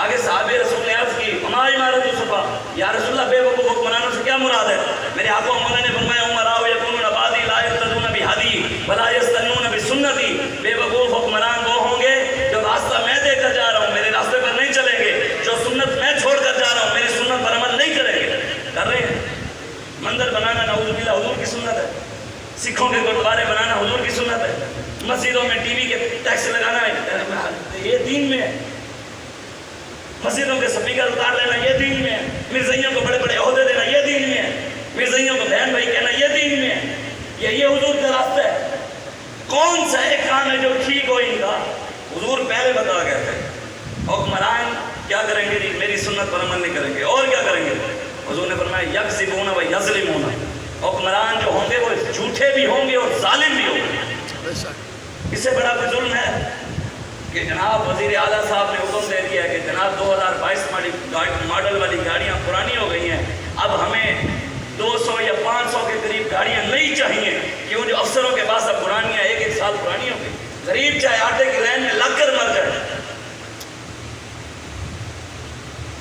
آگے صحابہ رسول نے عرض کی وما امارۃ السفہاء، یا رسول اللہ بے وقوف حکمرانوں سے کیا مراد ہے؟ میرے آقا و مولا نے فرمایا امراء یکونون بعدی لا یقتدون بہدی ولا یستنون بسنتی. بے وقوف حکمران وہ ہوں گے جو راستہ میں دے کر جا رہا ہوں میرے راستے پر نہیں چلیں گے، جو سنت میں چھوڑ کر جا رہا ہوں میری سنت پر عمل نہیں کریں گے. کر رہے ہیں؟ مندر بنانا نعوذ باللہ حضور کی سنت ہے، سکھوں کے گردوارے بنانا حضور کی سنت ہے، مسجدوں میں ٹی وی کے ٹیکس لگانا یہ دین میں ہے، مسجدوں کے سپیکر اتار لینا یہ دین میں ہے، مرزائیوں کو بڑے بڑے عہدے دینا یہ دین میں ہے، مرزائیوں کو بہن بھائی کہنا یہ دین میں ہے. یہ حضور کا راستہ ہے. کون سا ایک کام ہے جو ٹھیک ہو ان کا؟ حضور پہلے بتا گئے تھے حکمران کیا کریں گے؟ میری سنت پر عمل نہیں کریں گے. اور کیا کریں گے؟ حضور نے فرمایا یکذبون و یظلمون. حکمران جو ہوں گے وہ جھوٹے بھی ہوں گے اور ظالم بھی ہوں گے. اس سے بڑا کوئی ظلم ہے کہ جناب وزیر اعلیٰ صاحب نے حکم دے دیا کہ جناب 2022 ماڈل والی گاڑیاں پرانی ہو گئی ہیں، اب ہمیں 200 یا 500 کے قریب گاڑیاں نہیں چاہیے، کیوں جو افسروں کے پاس اب پرانی ہیں، ایک سال پرانی ہو گئی. غریب چاہے آٹے کی لائن میں لگ کر مر جائے،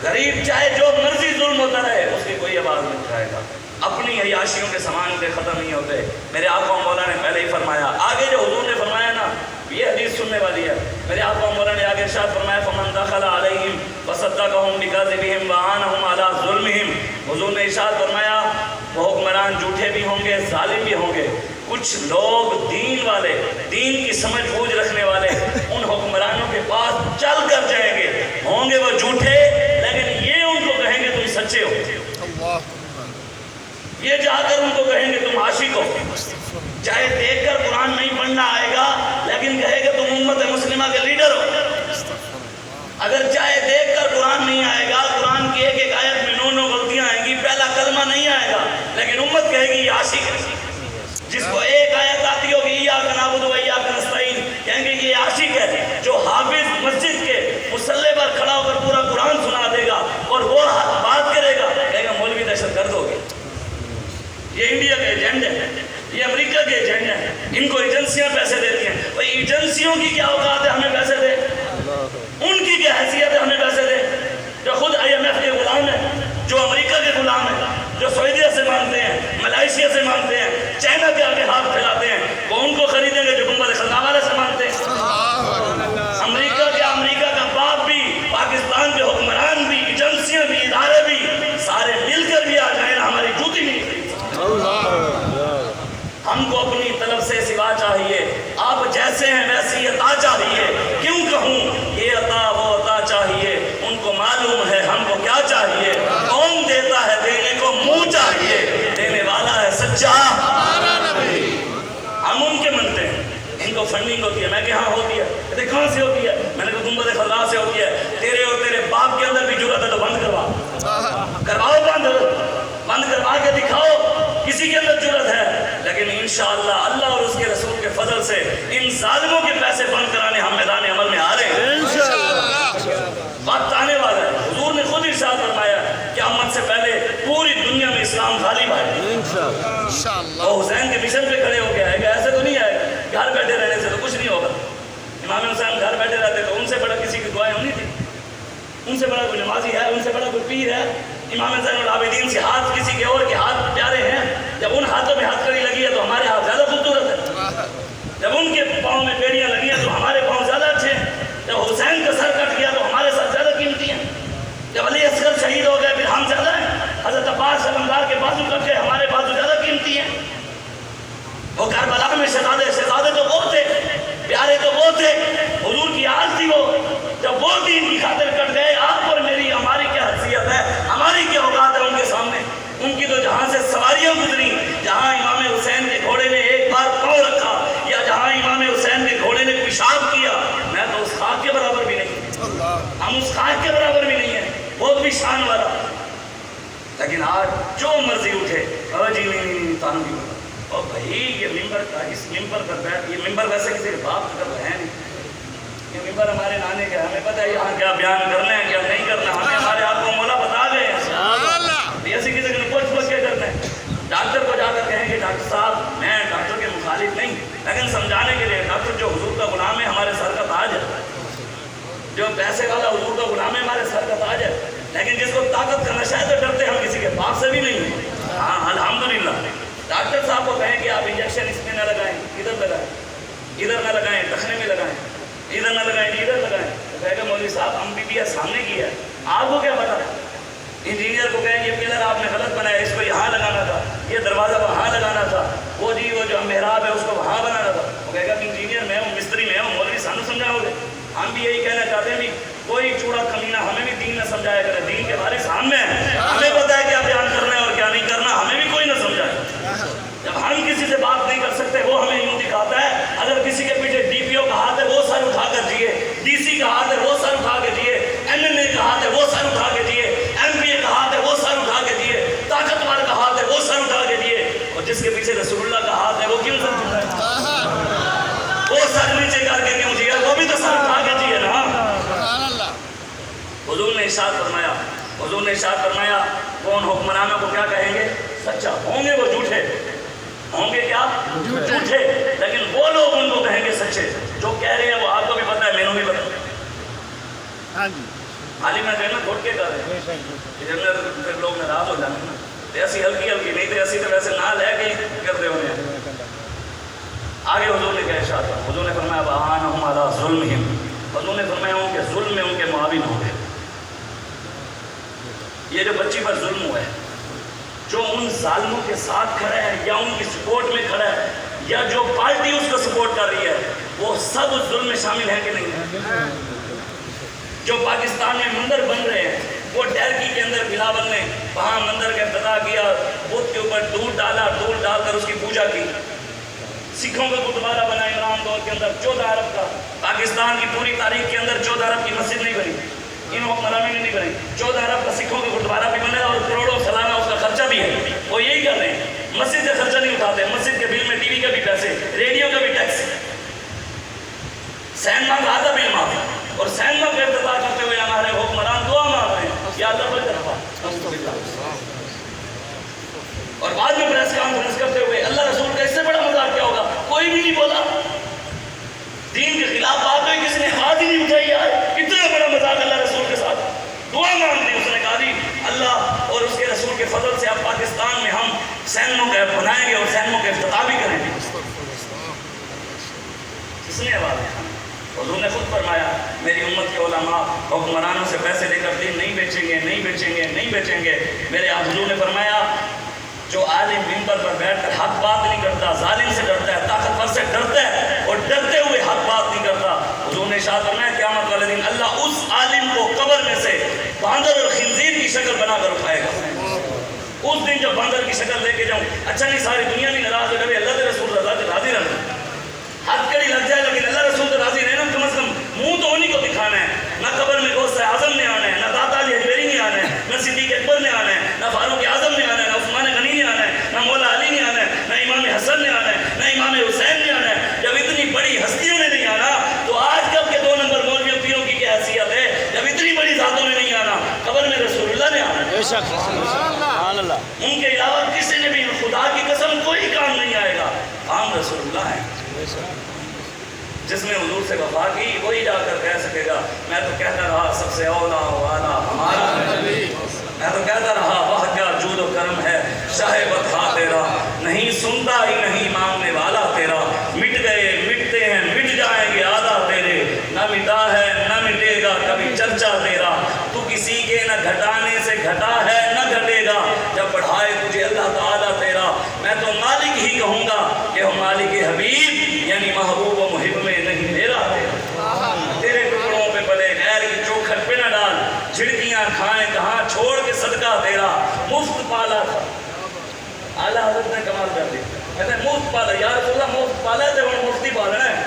غریب چاہے جو مرضی ظلم ہوتا رہے، اس کی کوئی آواز نہیں اٹھائے گا. اپنی عیاشیوں کے سامان کے ختم نہیں ہوتے. میرے آقا و مولا نے پہلے ہی فرمایا. آگے جو حضور نے فرمایا نا یہ حدیث سننے والی ہے. میرے آقا و مولا نے آگے ارشاد فرمایا فمن دخل علیہم فصدقہم بکذبہم وعانہم علی ظلمہم. حضور نے ارشاد فرمایا وہ حکمران جھوٹے بھی ہوں گے ظالم بھی ہوں گے. کچھ لوگ دین والے، دین کی سمجھ بوجھ رکھنے والے ان حکمرانوں کے پاس چل کر جائیں گے، ہوں گے وہ جھوٹے لیکن یہ ان کو کہیں گے تم سچے ہو. یہ جا کر ان کو کہیں گے تم عاشق ہو. چاہے دیکھ کر قرآن نہیں پڑھنا آئے گا لیکن کہے گا تم امت مسلمہ کے لیڈر ہو. اگر چاہے دیکھ کر قرآن نہیں آئے گا، قرآن کی ایک ایک آیت میں 9 غلطیاں آئیں گی، پہلا کلمہ نہیں آئے گا لیکن امت کہے گی یہ عاشق ہے. جس کو ایک آیت آتی ہوگی ایاک نعبد و ایاک نستعین، کہیں گے یہ عاشق ہے. جو حافظ مسجد کے مصلی پر کھڑا ہو کر پورا قرآن سنا دے گا اور وہ بات کرے گا، کہے گا مولوی دہشت گرد ہوگی. یہ انڈیا کے ایجنڈے ہیں، یہ امریکہ کے ایجنڈے ہیں. ان کو ایجنسیاں پیسے دیتی ہیں. بھائی ایجنسیوں کی کیا اوقات ہے ہمیں پیسے دے؟ انشاءاللہ اللہ اور اس کے رسول کے فضل سے ان ظالموں کے پیسے بند کرانے ہم میدان عمل میں آ رہے ہیں۔ وقت آنے والا ہے، حضور نے خود ارشاد فرمایا کہ قیامت سے پہلے پوری دنیا میں اسلام غالب آئے۔ وہ حسین کے مشن پہ کھڑے ہو کے آئے گا، ایسے تو نہیں آئے گا، گھر بیٹھے رہنے سے تو کچھ نہیں ہوگا۔ امام حسین گھر بیٹھے رہتے تو ان سے بڑا کسی کی دعائیں ہونی تھی، ان سے بڑا کوئی نمازی ہے، ان سے بڑا کوئی پیر ہے؟ امام زین العابدین سے ہاتھ کسی کے اور کے ہاتھ پیارے ہیں؟ جب ان ہاتھوں میں ہاتھ کڑی لگی ہے تو ہمارے ہاتھ زیادہ خوبصورت ہے، جب ان کے پاؤں میں بیڑیاں لگی ہیں تو ہمارے پاؤں زیادہ اچھے ہیں، جب حسین کا سر کٹ گیا تو ہمارے ساتھ زیادہ قیمتی ہیں، جب علی اصغر شہید ہو گئے پھر ہم زیادہ ہیں، حضرت عباس علمدار کے بازو کٹ گئے ہمارے بازو زیادہ قیمتی ہیں۔ وہ کربلا میں شہزادے تو وہ تھے، پیارے تو وہ تھے، حضور کی آل تھی وہ، جب وہ دین کی خاطر کٹ گئے، آپ اور میری ہماری کیا حیثیت ہے، ہماری کیا اوقات ہے ان کے سامنے؟ ان کی تو جہاں سے سواریاں گزری، جہاں امام حسین کے گھوڑے نے ایک بار پاؤں رکھا یا جہاں امام حسین کے گھوڑے نے پیشاب کیا، میں تو اس خاک کے برابر بھی نہیں، ہم اس خاک کے برابر بھی نہیں ہیں، بہت بھی شان والا۔ لیکن آج جو مرضی اٹھے، جی نہیں تانو بھی بتا، اور بھائی یہ ممبر کا، اس ممبر پر بیٹھ، یہ ممبر ویسے کسی باپ کا تو ہے نہیں، یہ ممبر ہمارے نانے کا، ہمیں پتہ ہے یہاں کیا بیان کرنا ہے کیا نہیں کرنا، ہمیں ہمارے آپ کو مولا بتا دیں، ایسی کسی کو پوچھ کے کرنا ہے۔ ڈاکٹر کو جا کر کہیں گے ڈاکٹر صاحب میں ڈاکٹر کے مخالف نہیں، لیکن سمجھانے کے لیے ڈاکٹر جو حضور کا غلام ہے ہمارے سر کا تاج ہے، جو پیسے والا حضور کا غلام ہے ہمارے سر کا تاج ہے، لیکن جس کو طاقت کا نشہ ہے تو ڈرتے ہم کسی کے باپ سے بھی نہیں ہیں۔ ہاں الحمدللہ ڈاکٹر صاحب کو کہیں کہ آپ انجیکشن اس میں نہ لگائیں، ادھر لگائیں، ادھر نہ لگائیں، ٹخنے میں لگائیں، ادھر نہ لگائیں، ادھر لگائیں، تو کہے گا مولوی صاحب ہم بی بی ایس سامنے کیا ہے، آپ کو کیا پتا؟ انجینئر کو کہیں یہ پلر آپ نے غلط بنایا، اس کو یہاں لگانا تھا، یہ دروازہ وہاں لگانا تھا، وہ جی وہ جو محراب ہے اس کو وہاں بنانا تھا، وہ کہے گا انجینئر میں ہوں، مستری میں ہوں، مولوی سانو سمجھاؤ گے؟ ہم بھی یہی کہنا چاہتے ہیں بھی کوئی چوڑا کمینہ ہمیں بھی دین نہ سمجھایا کرے، دین کے وارث ہم ہیں، ہمیں پتہ ہے کیا بیان کرنا ہے اور کیا نہیں کرنا، ہمیں بھی کوئی نہ سمجھائے۔ جب ہم کسی سے بات نہیں کر سکتے وہ ہمیں یوں دکھاتا ہے، اگر کسی کے پیچھے ڈی پی او کا ہاتھ ہے وہ سر اٹھا کر جیے، ڈی سی کا ہاتھ ہے وہ سر اٹھا کے جیے، ایم این اے کا ہاتھ ہے وہ سر اٹھا کے جیے، ایم پی اے کا ہاتھ ہے وہ سر اٹھا کے جیے، طاقتور کا ہاتھ ہے وہ سر اٹھا کے جیے، اور جس کے پیچھے رسول اللہ کا ہاتھ ہے وہ کیوں سر اٹھائے؟ وہ سر نیچے کر کے کیوں جیے؟ وہ بھی تو سر اٹھا کے جیے نا۔ حضور نے ارشاد فرمایا، حضور نے ارشاد فرمایا کون حکمرانوں کو کیا کہیں گے؟ سچا، ہوں گے وہ جھوٹے، ہوں گے کیا؟ جھوٹے، لیکن وہ لوگ ان کو کہیں گے سچے، جو کہہ رہے ہیں وہ آپ کو بھی پتہ ہے، میں نے بھی پتہ ہے، حالی میں کہنا گھٹ کے کر رہے ہیں، پھر لوگ ناراض ہو جانے نا، ایسی ہلکی ہلکی نہیں تھے، ایسی تو ویسے نہ لے کے کر رہے ہونے ہیں۔ آگے حضور نے کیا ارشاد فرمایا؟ حضور نے فرمایا وَأَعَانَهُمْ عَلَىٰ ظُلْمِهِمْ، حضور نے فرمایا ان کے ظلم میں ان کے معاون ہوں گے۔ یہ جو بچی پر ظلم ہوا ہے، جو ان ظالموں کے ساتھ کھڑا ہے یا ان کی سپورٹ میں کھڑا ہے یا جو پارٹی اس کو سپورٹ کر رہی ہے، وہ سب اس ظلم میں شامل ہیں کہ نہیں ہیں؟ جو پاکستان میں مندر بن رہے ہیں، وہ ڈیرکی کے اندر بلاول نے وہاں مندر کا افتتاح کیا، بدھ کے اوپر دودھ ڈالا، دودھ ڈال کر اس کی پوجا کی، سکھوں کا گردوارہ بنا عمران دور کے اندر 14 ارب کا، پاکستان کی پوری تاریخ کے اندر 14 ارب کی مسجد نہیں بنی، ان حکمرانوں نے نہیں بنی، 14 ارب کا سکھوں کا گردوارہ بھی بنا اور کروڑوں سالانہ اس کا خرچہ بھی ہے، وہ یہی کر رہے ہیں، مسجد کا خرچہ نہیں اٹھاتے، مسجد کے بل میں ٹی وی کا بھی پیسے، ریڈیو کا بھی ٹیکس، سینما کا آدھا بل معاف، اور سینما کا افتتاح کرتے ہوئے ہمارے حکمران دعا مانگ رہے ہیں یا اللہ بڑھ رفا، اور بعد میں پریس کانفرنس کرتے ہوئے اللہ رسول کا اس سے بڑا مذاق کیا ہوگا؟ کوئی بھی نہیں بولا، دین کے خلاف بات ہوئی کسی نے ہاتھ ہی نہیں اٹھائی، یار اتنا بڑا مذاق اللہ رسول کے ساتھ، دعا مانگ دی، اس نے کہا جی اللہ اور اس کے رسول کے فضل سے اب پاکستان میں ہم سینموں کا بنائیں گے اور سینموں کا افتتاح بھی کریں گے۔ کس نے آواز ہے؟ حضور نے خود فرمایا میری امت کے علماء حکمرانوں سے پیسے لے کر دین نہیں بیچیں گے، نہیں بیچیں گے، نہیں بیچیں گے۔ میرے حضور نے فرمایا جو عالم منبر پر بیٹھ کر حق بات نہیں کرتا، ظالم سے ڈرتا ہے، طاقتور سے ڈرتا ہے اور ڈرتے ہوئے حق بات نہیں کرتا، حضور نے ارشاد فرمایا قیامت والے دن اللہ اس عالم کو قبر میں سے باندر اور خنزیر کی شکل بنا کر اٹھائے گا۔ اس دن جب باندر کی شکل لے کے جاؤں، اچھا نہیں ساری دنیا نہیں ناراض ہو جائے، اللہ کے رسول رضا کے راضی رہنا، ہاتھ کڑی لگ جائے لیکن اللہ رسول سے راضی رہنا، کم از کم منہ تو انہیں کو دکھانا ہے، نہ قبر میں غوث اعظم نے آنا ہے، نہ داتا علی حجویری نے آنا ہے، نہ صدیق اکبر نے آنا ہے، نہ فاروق اعظم نے آنا ہے، نہ عثمان غنی نے آنا ہے، نہ مولا علی نے آنا ہے، نہ امام حسن نے آنا ہے، سبحان اللہ. ان کے علاوہ کسی نے بھی خدا کی قسم کوئی کام نہیں آئے گا. ہم رسول اللہ ہیں. جس نے حضور سے وفا کی وہی جا کر کہہ سکے گا میں تو کہتا رہا سب سے اولا والا ہمارا نبی. میں تو کہتا رہا واہ کیا جود و کرم ہے شاہ بطحا تیرا. نہیں سنتا ہی نہیں مانگنے والا تیرا. مٹ گئے مٹتے ہیں مٹ جائیں گے آدھا تیرے. نہ مٹا ہے نہ مٹے گا کبھی چرچا تیرا. تو کسی کے نہ گھٹانے سے گھٹا ہے نہ گھٹے گا جب بڑھائے تجھے اللہ تعالیٰ تیرا. میں تو مالک ہی کہوں گا کہ وہ مالک حبیب یعنی محبوب و محب میں نہیں میرا تیرا. تیرے ٹکڑوں پہ پلے غیر کی چوکھٹ پہ نہ ڈال. جھڑکیاں کھائیں کہاں چھوڑ کے صدقہ تیرا. مفت پالا تھا. اعلیٰ حضرت نے کمال کر دی. کہتے ہیں مفت پالا. یا رسول اللہ مفت پالا ہے تو مفتی پالنا ہے.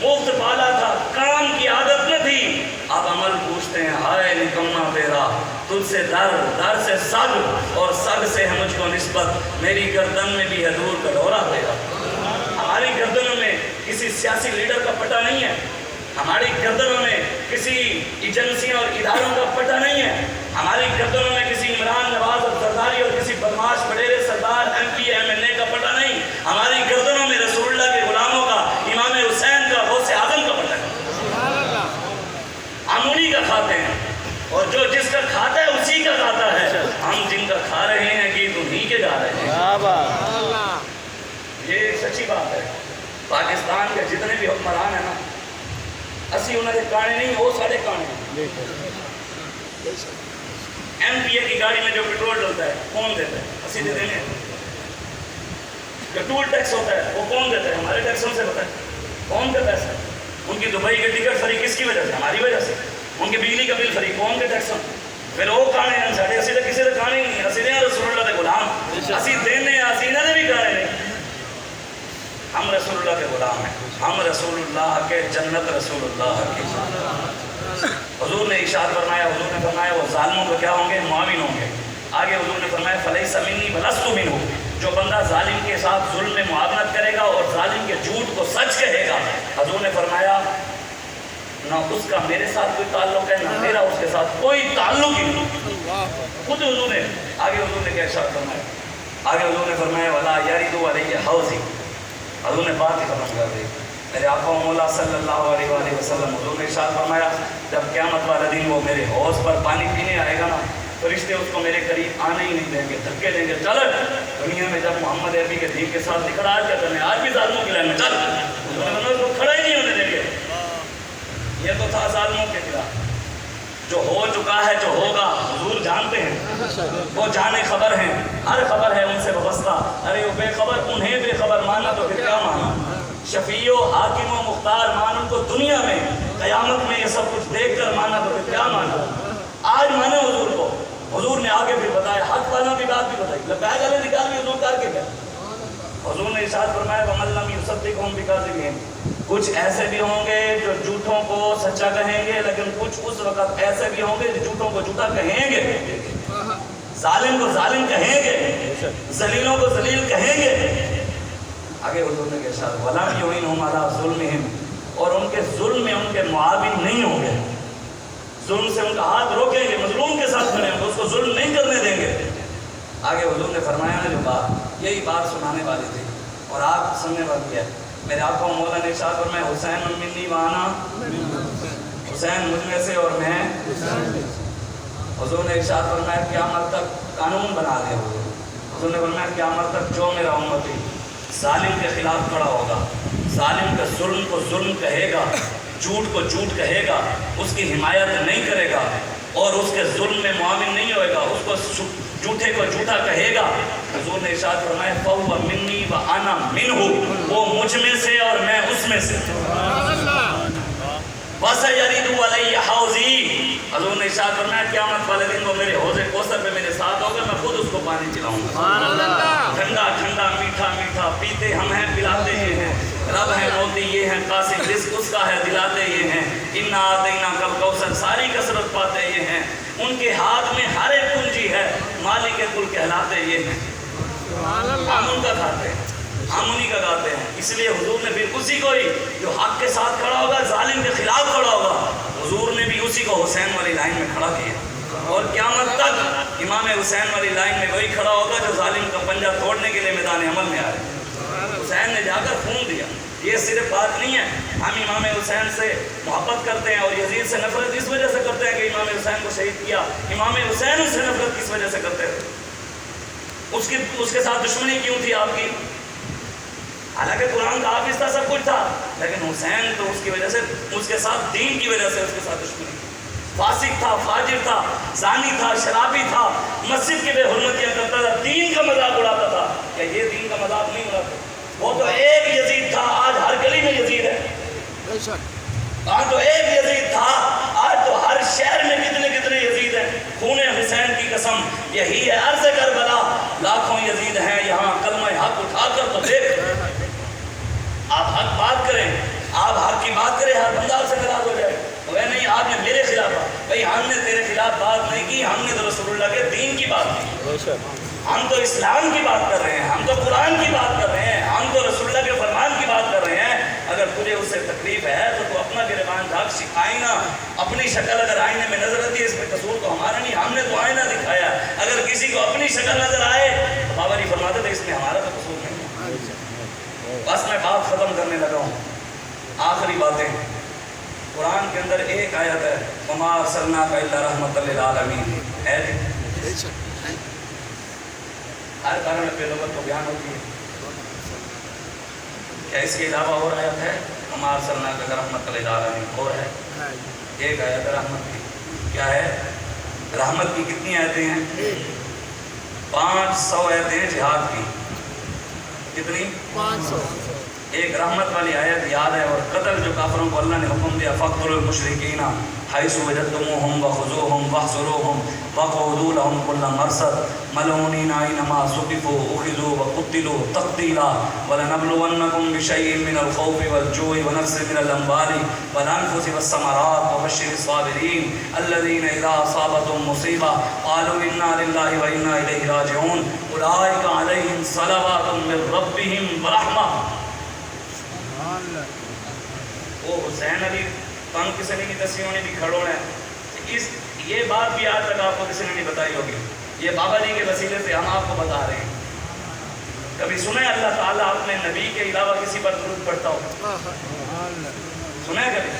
مفت پالا تھا. کام کی عادت نہ تھی. اب عمل پوچھتے ہیں ہائے نکما تیرا. تجھ سے در سے سگ اور سگ سے ہے مجھ کو نسبت. میری گردن میں بھی ہے دور کا ڈورا تیرا. ہماری گردنوں میں کسی سیاسی لیڈر کا پٹا نہیں ہے. ہماری گردنوں میں کسی ایجنسیوں اور اداروں کا پٹا نہیں ہے. ہماری گردنوں میں کسی عمران نواز اور زرداری اور کسی بدماش بڈیرے سردار M P M L A کا پٹا نہیں. ہماری گردنوں میں رسول اللہ کے غلاموں کا امام حسین کا غوث اعظم کا پٹا ہے. ہم انہی کا کھاتے ہیں اور جو جس کا کھاتا ہے اسی کا کھاتا ہے. ہم جن کا کھا رہے ہیں گیت انہی کے گا رہے ہیں. یہ سچی بات ہے. پاکستان کے جتنے بھی حکمران ہیں نا اسی انہوں نے کانے نہیں وہ سارے کانے ہیں. ایم پی اے کی گاڑی میں جو پیٹرول ڈلتا ہے کون دیتا ہے؟ اسی دیتے ہیں. جو ٹول ٹیکس ہوتا ہے وہ کون دیتا ہے؟ ہمارے ٹیکسوں سے ہوتا ہے. کون کا پیسہ؟ ان کی دبئی کے ٹکٹ فری کس کی وجہ سے؟ ہماری وجہ سے. ان کی بجلی کا بل فری کون کے ٹیکسوں؟ پھر وہ کانے ہیں ساڑھے. اسی کسی سے کانے ہی نہیں. اسی نے رسول اللہ کے غلام اسی دینے اسی نے بھی کانے نہیں. ہم رسول اللہ کے غلام ہیں. ہم رسول اللہ کے جنت رسول اللہ کی. حضور نے ارشاد فرمایا حضور نے فرمایا وہ ظالموں کو کیا ہوں گے؟ معاون ہوں گے. آگے حضور نے فرمایا فلیس منی ولست منہ. جو بندہ ظالم کے ساتھ ظلم میں معاونت کرے گا اور ظالم کے جھوٹ کو سچ کہے گا حضور نے فرمایا نہ اس کا میرے ساتھ کوئی تعلق ہے نہ میرا اس کے ساتھ کوئی تعلق ہی نہیں. خود حضور نے آگے حضور نے کیا ارشاد فرمایا؟ آگے حضور نے فرمایا ولا یرد علیہ حوضی. حضور نے بات ہی ختم کر دی. میرے آقا و مولا صلی اللہ علیہ وآلہ وسلم حضور نے ارشاد فرمایا جب قیامت والا دن وہ میرے حوض پر پانی پینے آئے گا نا فرشتے اس کو میرے قریب آنے ہی نہیں دیں گے. دھکے دیں گے. چل دنیا میں جب محمد عربی کے دین کے ساتھ نکھڑا کیا کرنے آج بھی ظالموں کی لائن میں چل. اس کو کھڑا ہی نہیں ہونے دیں گے. یہ تو تھا ظالموں کے خلاف. جو ہو چکا ہے جو ہوگا حضور جانتے ہیں. وہ جانے خبر ہیں. ہر خبر ہے ان سے وابستہ. ارے وہ بے خبر انہیں بے خبر مانا تو پھر کیا مانا؟ شفیع و حاکم و مختار مان ان کو دنیا میں. قیامت میں یہ سب کچھ دیکھ کر مانا تو پھر کیا مانا؟ آج مانے حضور کو. حضور نے آگے بھی بتایا حق والا بھی بات بھی بتائی. لبیک گلے نکال بھی حضور کر کے گئے. حضور نے ارشاد فرمایا وَمَن لَّمْ يُصَدِّقْهُمْ بِكَاذِبِهِمْ. کچھ ایسے بھی ہوں گے جو جھوٹوں کو سچا کہیں گے لیکن کچھ اس وقت ایسے بھی ہوں گے جو جھوٹوں کو جھوٹا کہیں گے. ظالم کو ظالم کہیں گے. ذلیلوں کو ذلیل کہیں گے. آگے حضور نے کہا وَلَمْ يُعِنْهُمْ عَلَىٰ ظُلْمِهِمْ. اور ان کے ظلم میں ان کے معاون نہیں ہوں گے. ظلم سے ان کا ہاتھ روکیں گے. مظلوم کے ساتھ کھڑے ہوں گے. اس کو ظلم نہیں کرنے دیں گے. آگے حضور نے فرمایا نا جو بات یہی بات سنانے والی تھی اور آپ سننے والی ہے. میرے آقا مولا نے ارشاد فرمایا حسین منی وانا. حسین مجھ میں سے اور میں. حضور نے ارشاد فرمایا قیامت تک قانون بنا دیا. حضور نے فرمایا قیامت تک جو میرا امتی ظالم کے خلاف کھڑا ہوگا ظالم کے ظلم کو ظلم کہے گا جھوٹ کو جھوٹ کہے گا اس کی حمایت نہیں کرے گا اور اس کے ظلم میں معاون نہیں ہوئے گا اس کو جھوٹے کو جھوٹا کہے گا. حضور نے ارشاد فرمایا فَهُوَ مِنِّي وَأَنَا مِنْهُ. وہ مجھ میں سے اور میں اس میں سے. وَسَيَرِدُ عَلَيَّ حَوْضِي. حضور نے ارشاد فرمایا قیامت والے دن وہ میرے حوض کوثر پہ میرے ساتھ ہوگا. میں خود اس کو پانی پلاؤں گا. ٹھنڈا ٹھنڈا میٹھا میٹھا پیتے ہم ہیں پلاتے یہ ہیں. رب ہے موتی یہ ہیں قاسم رزق اس کا ہے دلاتے یہ ہیں. اِنَّا أَعْطَيْنَاكَ الْكَوْثَرَ. ساری کثرت پاتے یہ ہیں. ان کے ہاتھ میں ہر ایک کنجی ہے. مالک کل کہلاتے یہ ہیں. ہم ان کا کھاتے ہیں ہم انہی کا گاتے ہیں. اس لیے حضور نے پھر اسی کو ہی جو حق کے ساتھ کھڑا ہوگا ظالم کے خلاف کھڑا ہوگا حضور نے بھی اسی کو حسین والی لائن میں کھڑا کیا. اور قیامت تک امام حسین والی لائن میں وہی کھڑا ہوگا جو ظالم کا پنجہ توڑنے کے لیے میدان عمل میں آئے. حسین نے جا کر خون دیا. یہ صرف بات نہیں ہے ہم امام حسین سے محبت کرتے ہیں اور یزید سے نفرت اس وجہ سے کرتے ہیں کہ امام حسین کو شہید کیا. امام حسین سے نفرت کس وجہ سے کرتے تھے؟ اس کے ساتھ دشمنی کیوں تھی آپ کی؟ حالانکہ قرآن کا حافظ تھا, سب کچھ تھا, لیکن حسین تو اس کی وجہ سے, اس کے ساتھ دین کی وجہ سے اس کے ساتھ دشمنی. فاسق تھا, فاجر تھا, زانی تھا, شرابی تھا, مسجد کی بے حرمتیاں کرتا تھا, دین کا مذاق اڑاتا تھا. کیا یہ دین کا مذاق نہیں اڑاتا؟ وہ تو ایک یزید تھا, آج ہر گلی میں یزید ہے. آج تو ایک یزید تھا, آج تو ہر شہر میں کتنے کتنے یزید ہیں. خون حسین کی قسم یہی ہے عرض کربلا, لاکھوں یزید ہیں یہاں, کلمہ حق اٹھا کر تو دیکھ. آپ حق بات کریں, آپ حق کی بات کریں, ہر بندہ سے ناراض ہو جائے. وہ نہیں آپ نے میرے خلاف, بھائی ہم نے تیرے خلاف بات نہیں کی, ہم نے تو رسول اللہ کے دین کی بات کی. ہم تو اسلام کی بات کر رہے ہیں, ہم تو قرآن کی بات کر رہے ہیں, ہم تو رسول اللہ کے فرمان کی بات کر رہے ہیں. اگر تجھے اس سے تکلیف ہے تو تو اپنا گریبان ڈھاک, آئینہ اپنی شکل اگر آئینے میں نظر آتی ہے, اس میں قصور تو ہمارا نہیں, ہم نے تو آئینہ دکھایا. اگر کسی کو اپنی شکل نظر آئے تو بابا جی فرماتے تھے اس میں ہمارا تو قصور نہیں ہے. بس میں بات ختم کرنے لگا ہوں. آخری باتیں, قرآن کے اندر ایک آیت ہے وما ارسلناک الا رحمۃ للعالمین. ہر کارن پہ لغت کو بیان ہوتی ہے. کیا اس کے علاوہ اور آیت ہے؟ وما ارسلناک الا رحمۃ للعالمین. اور ہے ایک آیت رحمت کی. کیا ہے رحمت کی؟ کتنی آیتیں ہیں؟ 500 آیتیں ہیں جہاد کی. کتنی؟ 500. ایک رحمت والی آیت یاد ہے. اور قتل جو کافروں کو اللہ نے حکم دیا, فاقتلوا المشرکین حیث وجدتموہم وخذوہم واحصروہم وقعدوا لہم کل مرصد ملعونین اینما ثقفوا اخذوا وقتلوا تقتیلا ولنبلونکم بشیء من الخوف والجوع ونقص من الاموال والانفس والثمرات وبشر الصابرین الذین اذا اصابتهم مصیبہ قالوا انا للہ وانا الیہ راجعون اولئک علیہم صلوات من ربہم ورحمہ. وہ حسین علی تنگ کسی نے نہیں دسی ہونی بھی کھڑو ہے. یہ بات بھی آج تک آپ کو کسی نے نہیں بتائی ہوگی. یہ بابا جی کے وسیلے سے ہم آپ کو بتا رہے ہیں. کبھی سنا ہے اللہ تعالیٰ اپنے نبی کے علاوہ کسی پر درود پڑھتا ہو؟ سنا ہے کبھی؟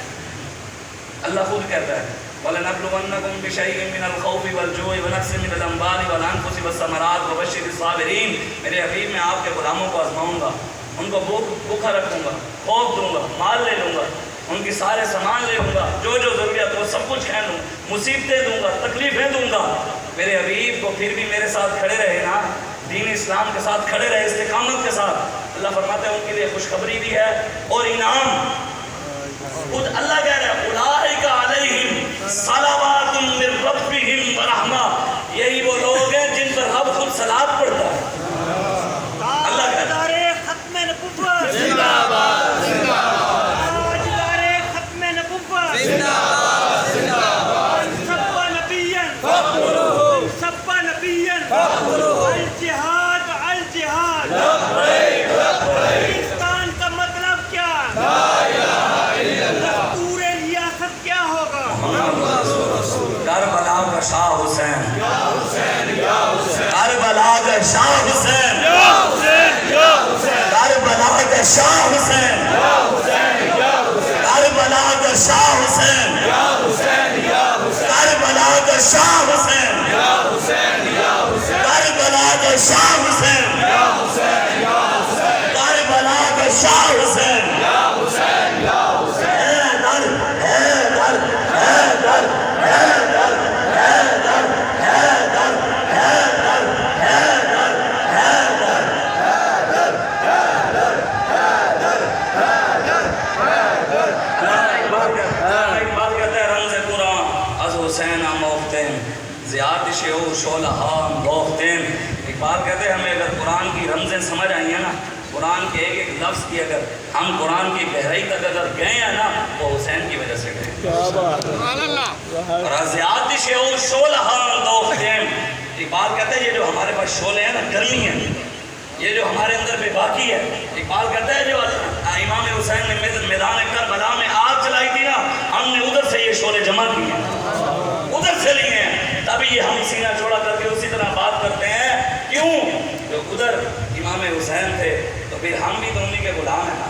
اللہ خود کہتا ہے وَلَنَبْلُوَنَّكُمْ بِشَيْءٍ مِّنَ الْخَوْفِ وَالْجُوعِ وَنَقْصٍ مِّنَ الْأَمْوَالِ وَالْأَنفُسِ وَالثَّمَرَاتِ وَبَشِّرِ الصَّابِرِينَ. میرے حبیب میں آپ کے غلاموں کو آزماؤں گا, ان کو بھوکا رکھوں گا, خوف دوں گا, مال لے لوں گا, ان کی سارے سامان لے لوں گا, جو جو ضروریات وہ سب کچھ کھین لوں, مصیبتیں دوں گا, تکلیفیں دوں گا. میرے حبیب کو پھر بھی میرے ساتھ کھڑے رہے نا, دین اسلام کے ساتھ کھڑے رہے, استقامت کے ساتھ. اللہ فرماتے ہیں ان کے لیے خوشخبری بھی ہے اور انعام. خود اللہ کہہ رہا ہے اولئک علیہم صلوات من ربہم ورحمہ. یہی وہ لوگ ہیں جن پر رب خود صلوات پڑھتا ہے. اللہ کہہ رہا ہے ختم نبوت زندہ باد, زندہ باد, ختم نبوت زندہ باد, زندہ باد. سب نبیًا فاقتلوہم, سب نبیًا فاقتلوہم. الجہاد الجہاد. لبیک لبیک. پاکستان کا مطلب کیا؟ لا الہ الا اللہ. پورے ریاست کیا ہوگا؟ کربلا کا شاہ حسین, یا حسین, یا حسین, کربلا کا شاہ حسین, یا حسین, یا حسین, کربلا کا شاہ حسین, یا حسین, یا حسین, کربلا کا شاہ حسین, یا حسین, یا حسین, کربلا کا شاہ حسین, یا حسین, یا حسین, کربلا کا شاہ حسین, یا حسین, یا حسین, کربلا کا شاہ حسین. یا حسین, یا حسین. اقبال کہتے ہیں ہمیں اگر قرآن کی رمزیں سمجھ آئی ہیں نا, قرآن کے ایک ایک لفظ کی اگر ہم قرآن کی گہرائی تک اگر گئے ہیں نا, وہ حسین کی وجہ سے گئے. اقبال کہتے ہیں یہ جو ہمارے پاس شعلے ہیں نا, گرمی ہے, یہ جو ہمارے اندر بے باکی ہے. اقبال کہتا ہے جو امام حسین نے میدان کربلا میں آگ جلائی تھی نا, ہم نے ادھر سے یہ شعلے جمع کیے ہیں, ادھر سے لیے ہیں, تبھی یہ ہم سینہ چوڑا کر کے تو پھر ہم بھی تو انہیں کے غلام ہیں نا.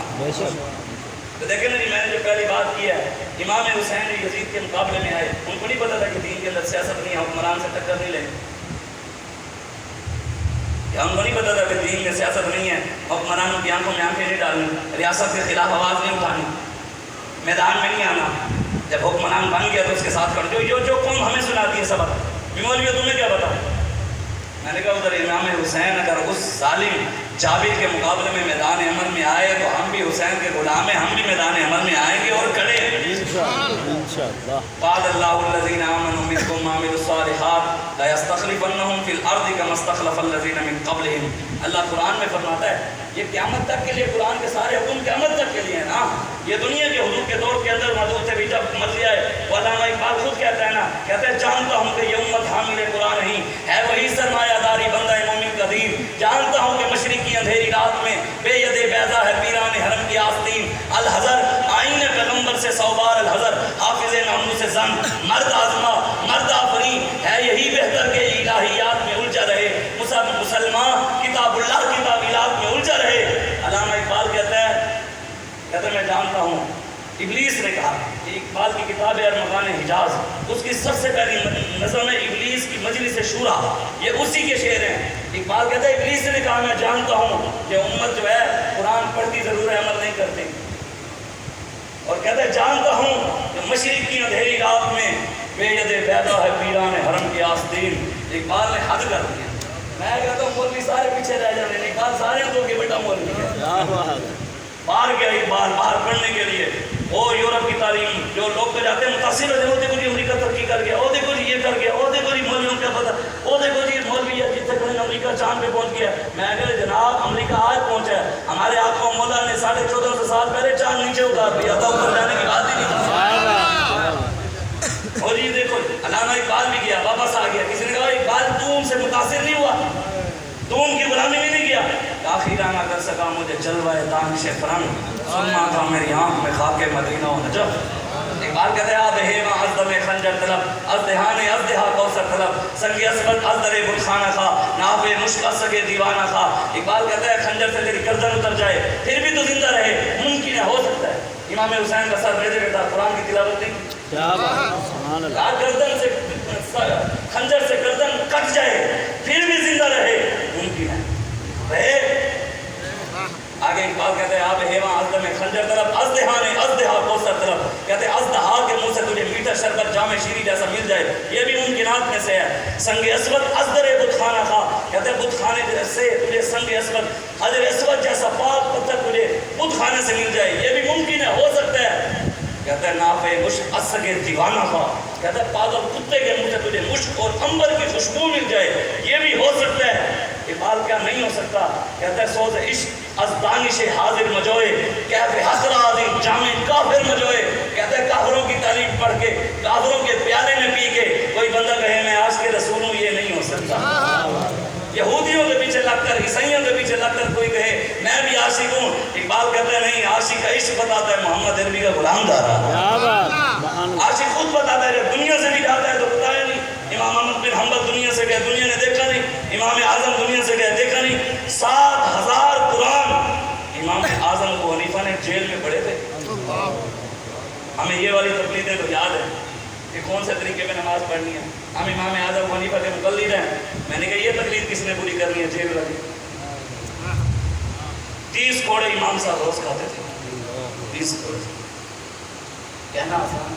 تو دیکھیں نا جی، میں نے جو پہلی بات کی ہے، امام حسین یزید کے مقابلے میں آئے، ان کو نہیں پتا تھا کہ دین کے اندر سیاست نہیں ہے، حکمران سے ٹکر نہیں لیں گے. ہم کو نہیں پتا تھا کہ دین میں سیاست نہیں ہے، حکمرانوں کی آنکھوں میں آنکھیں نہیں ڈالنی، ریاست کے خلاف آواز نہیں اٹھانی، میدان میں نہیں آنا. جب حکمران بن گیا تو اس کے ساتھ کر جو قوم ہمیں سناتی ہے سبق، مولوی تمہیں کیا پتا. میں نے کہا ادھر امام حسین اگر اس ظالم جابر کے مقابلے میں میدان عمل میں آئے تو ہم بھی حسین کے غلام ہیں، ہم بھی میدان عمل میں آئیں گے اور کھڑے ہیں انشاءاللہ. قال اللہ الذین آمنوا منکم وعملوا الصالحات لا یستخلفنہم فی الارض کما استخلف الذین من قبلہم. اللہ قرآن میں فرماتا ہے یہ قیامت تک کے لیے، قرآن کے سارے حکم قیامت تک کے لیے ہیں نا. یہ دنیا کے حضور کے دور کے اندر موجود تھے بھی جب مرضی آئے. علامہ اقبال خود کہتا ہے نا، کہتے ہیں جانتا ہوں کہ یہ امت حامل قرآن نہیں ہے، وہی سرمایہ داری بندہ مومن قدیر. جانتا ہوں کہ مشرقی اندھیری رات میں بے ید بیضا ہے پیران حرم کی آستین. الحضر آئین پیغمبر سے 100 بار الحضر، حافظ ناموس سے زن، مرد آزما مرد آفرین ہے، یہی بہتر کہ الہیات میں الجھا رہے مسلمان کتاب اللہ کی تعویلات میں الجھا رہے. علامہ اقبال کہتا ہے میں جانتا ہوں. ابلیس نے کہا کہ اقبال کی کتاب ہے ارمغان حجاز، اس کی سب سے پہلی نظم ہے ابلیس کی مجلس شورا، یہ اسی کے شعر ہیں. اقبال کہتا ہے ابلیس نے کہا میں جانتا ہوں کہ امت جو ہے قرآن پڑھتی ضرور ہے، عمل نہیں کرتے. اور کہتا ہے جانتا ہوں کہ مشرق کی اندھیری رات میں بے ید بیضا ہے پیران حرم کی آستین. اقبال نے حد کر دیا. میں کہتا ہوں مولوی سارے پیچھے رہ جانے، اقبال سارے دو کے بیٹا مولوی ہے. باہر گیا اقبال باہر پڑھنے کے لیے، وہ یورپ کی تعلیم جو لوگ پہ جاتے ہیں متاثر ہوتے ہیں، وہ دیکھو جی امریکہ ترقی کر گیا، وہ دیکھو جی یہ کر گیا، وہ دیکھو جی مولویوں کا پتہ، وہ دیکھو جی مولوی ہے جتنے کہیں امریکہ چاند پہ پہنچ گیا. میں کہا جناب امریکہ آج پہنچا ہے، ہمارے آقا مولا نے 1450 سال پہلے چاند نیچے اتار دیا تھا، اوپر جانے کی بات ہی نہیں. اور یہ دیکھو علامہ اقبال بھی گیا واپس آ گیا. کسی نے کہا اقبال تو ان سے متاثر نہیں ہوا، تو ان کی غلامی بھی نہیں کیا. آخرہ نہ کر سکا مجھے جلوہ دانش فرنگ، سننا تھا میری آنکھ میں خاک مدینہ و نجف. اقبال کہتے ہیں آب ہیما از دم خنجر طلب، از دہان از دہا کوثر طلب، سنگ اسود از در بتخانہ خا، ناف مشک از سگے دیوانہ خا. اقبال کہتا ہے خنجر سے تیری گردن اتر جائے پھر بھی تو زندہ رہے، ممکن ہے، ہو سکتا ہے. امام حسین کا سر بیٹھے بیٹھا قرآن کی تلاوت نہیں کی، گردن سے خنجر سے گردن کٹ جائے پھر بھی زندہ رہے، ممکن ہے رہے. آگے اقبال کہتے ہیں آپ ہیما ازدہ میں خنجر طرف، ازدہانے ازدہا کوثر طرف. کہتے ہیں ازدہا کے منہ سے تجھے میٹھا شربت جام شیری جیسا مل جائے، یہ بھی ممکنات میں سے ہے. سنگ اسود ازدر بت خانہ خا، کہتے ہیں بت خانے سے تجھے سنگ اسود حجر اسود جیسا پاک پتھر تجھے بت خانے سے مل جائے، یہ بھی ممکن ہے، ہو سکتا ہے. کہتے ہیں نافع مشک اسگے دیوانہ خا، کہتے ہیں پاگل کتے کے منہ سے تجھے مشک اور عنبر کی خوشبو مل جائے، یہ بھی ہو سکتا ہے. اقبال کیا نہیں ہو سکتا؟ کہتا ہے سوز عشق از دانش حاضر مجوئے، کہتے ہیں حسر عظیم جامع کافر مجوئے. کہتے ہیں کافروں کی تعلیم پڑھ کے کافروں کے پیالے میں پی کے کوئی بندہ کہے میں عاشق رسول ہوں، یہ نہیں ہو سکتا. یہودیوں کے پیچھے لگ کر عیسائیوں کے پیچھے لگ کر کوئی کہے میں بھی عاشق ہوں، اقبال کہتا ہے نہیں، عاشق کا عشق بتاتا ہے محمد عربی کا غلام دارا. عاشق خود بتاتا ہے جب دنیا سے بھی جاتا ہے تو بتایا نہیں. امام احمد بن حنبل دنیا سے گئے، دنیا نے دیکھا نہیں. امام اعظم دنیا سے گئے، دیکھا نہیں. 7000 قرآن امام اعظم ابو حنیفہ نے جیل میں پڑھے تھے. ہمیں یہ والی تقلیدیں تو یاد ہے کہ کون سے طریقے میں نماز پڑھنی ہے. ہم امام اعظم ابو حنیفہ کے مقلد ہیں. میں نے کہا یہ تقلید کس نے پوری کرنی ہے؟ جیل والی. 30 کوڑے امام صاحب روز کھاتے تھے. 30 کوڑے کہنا آسان.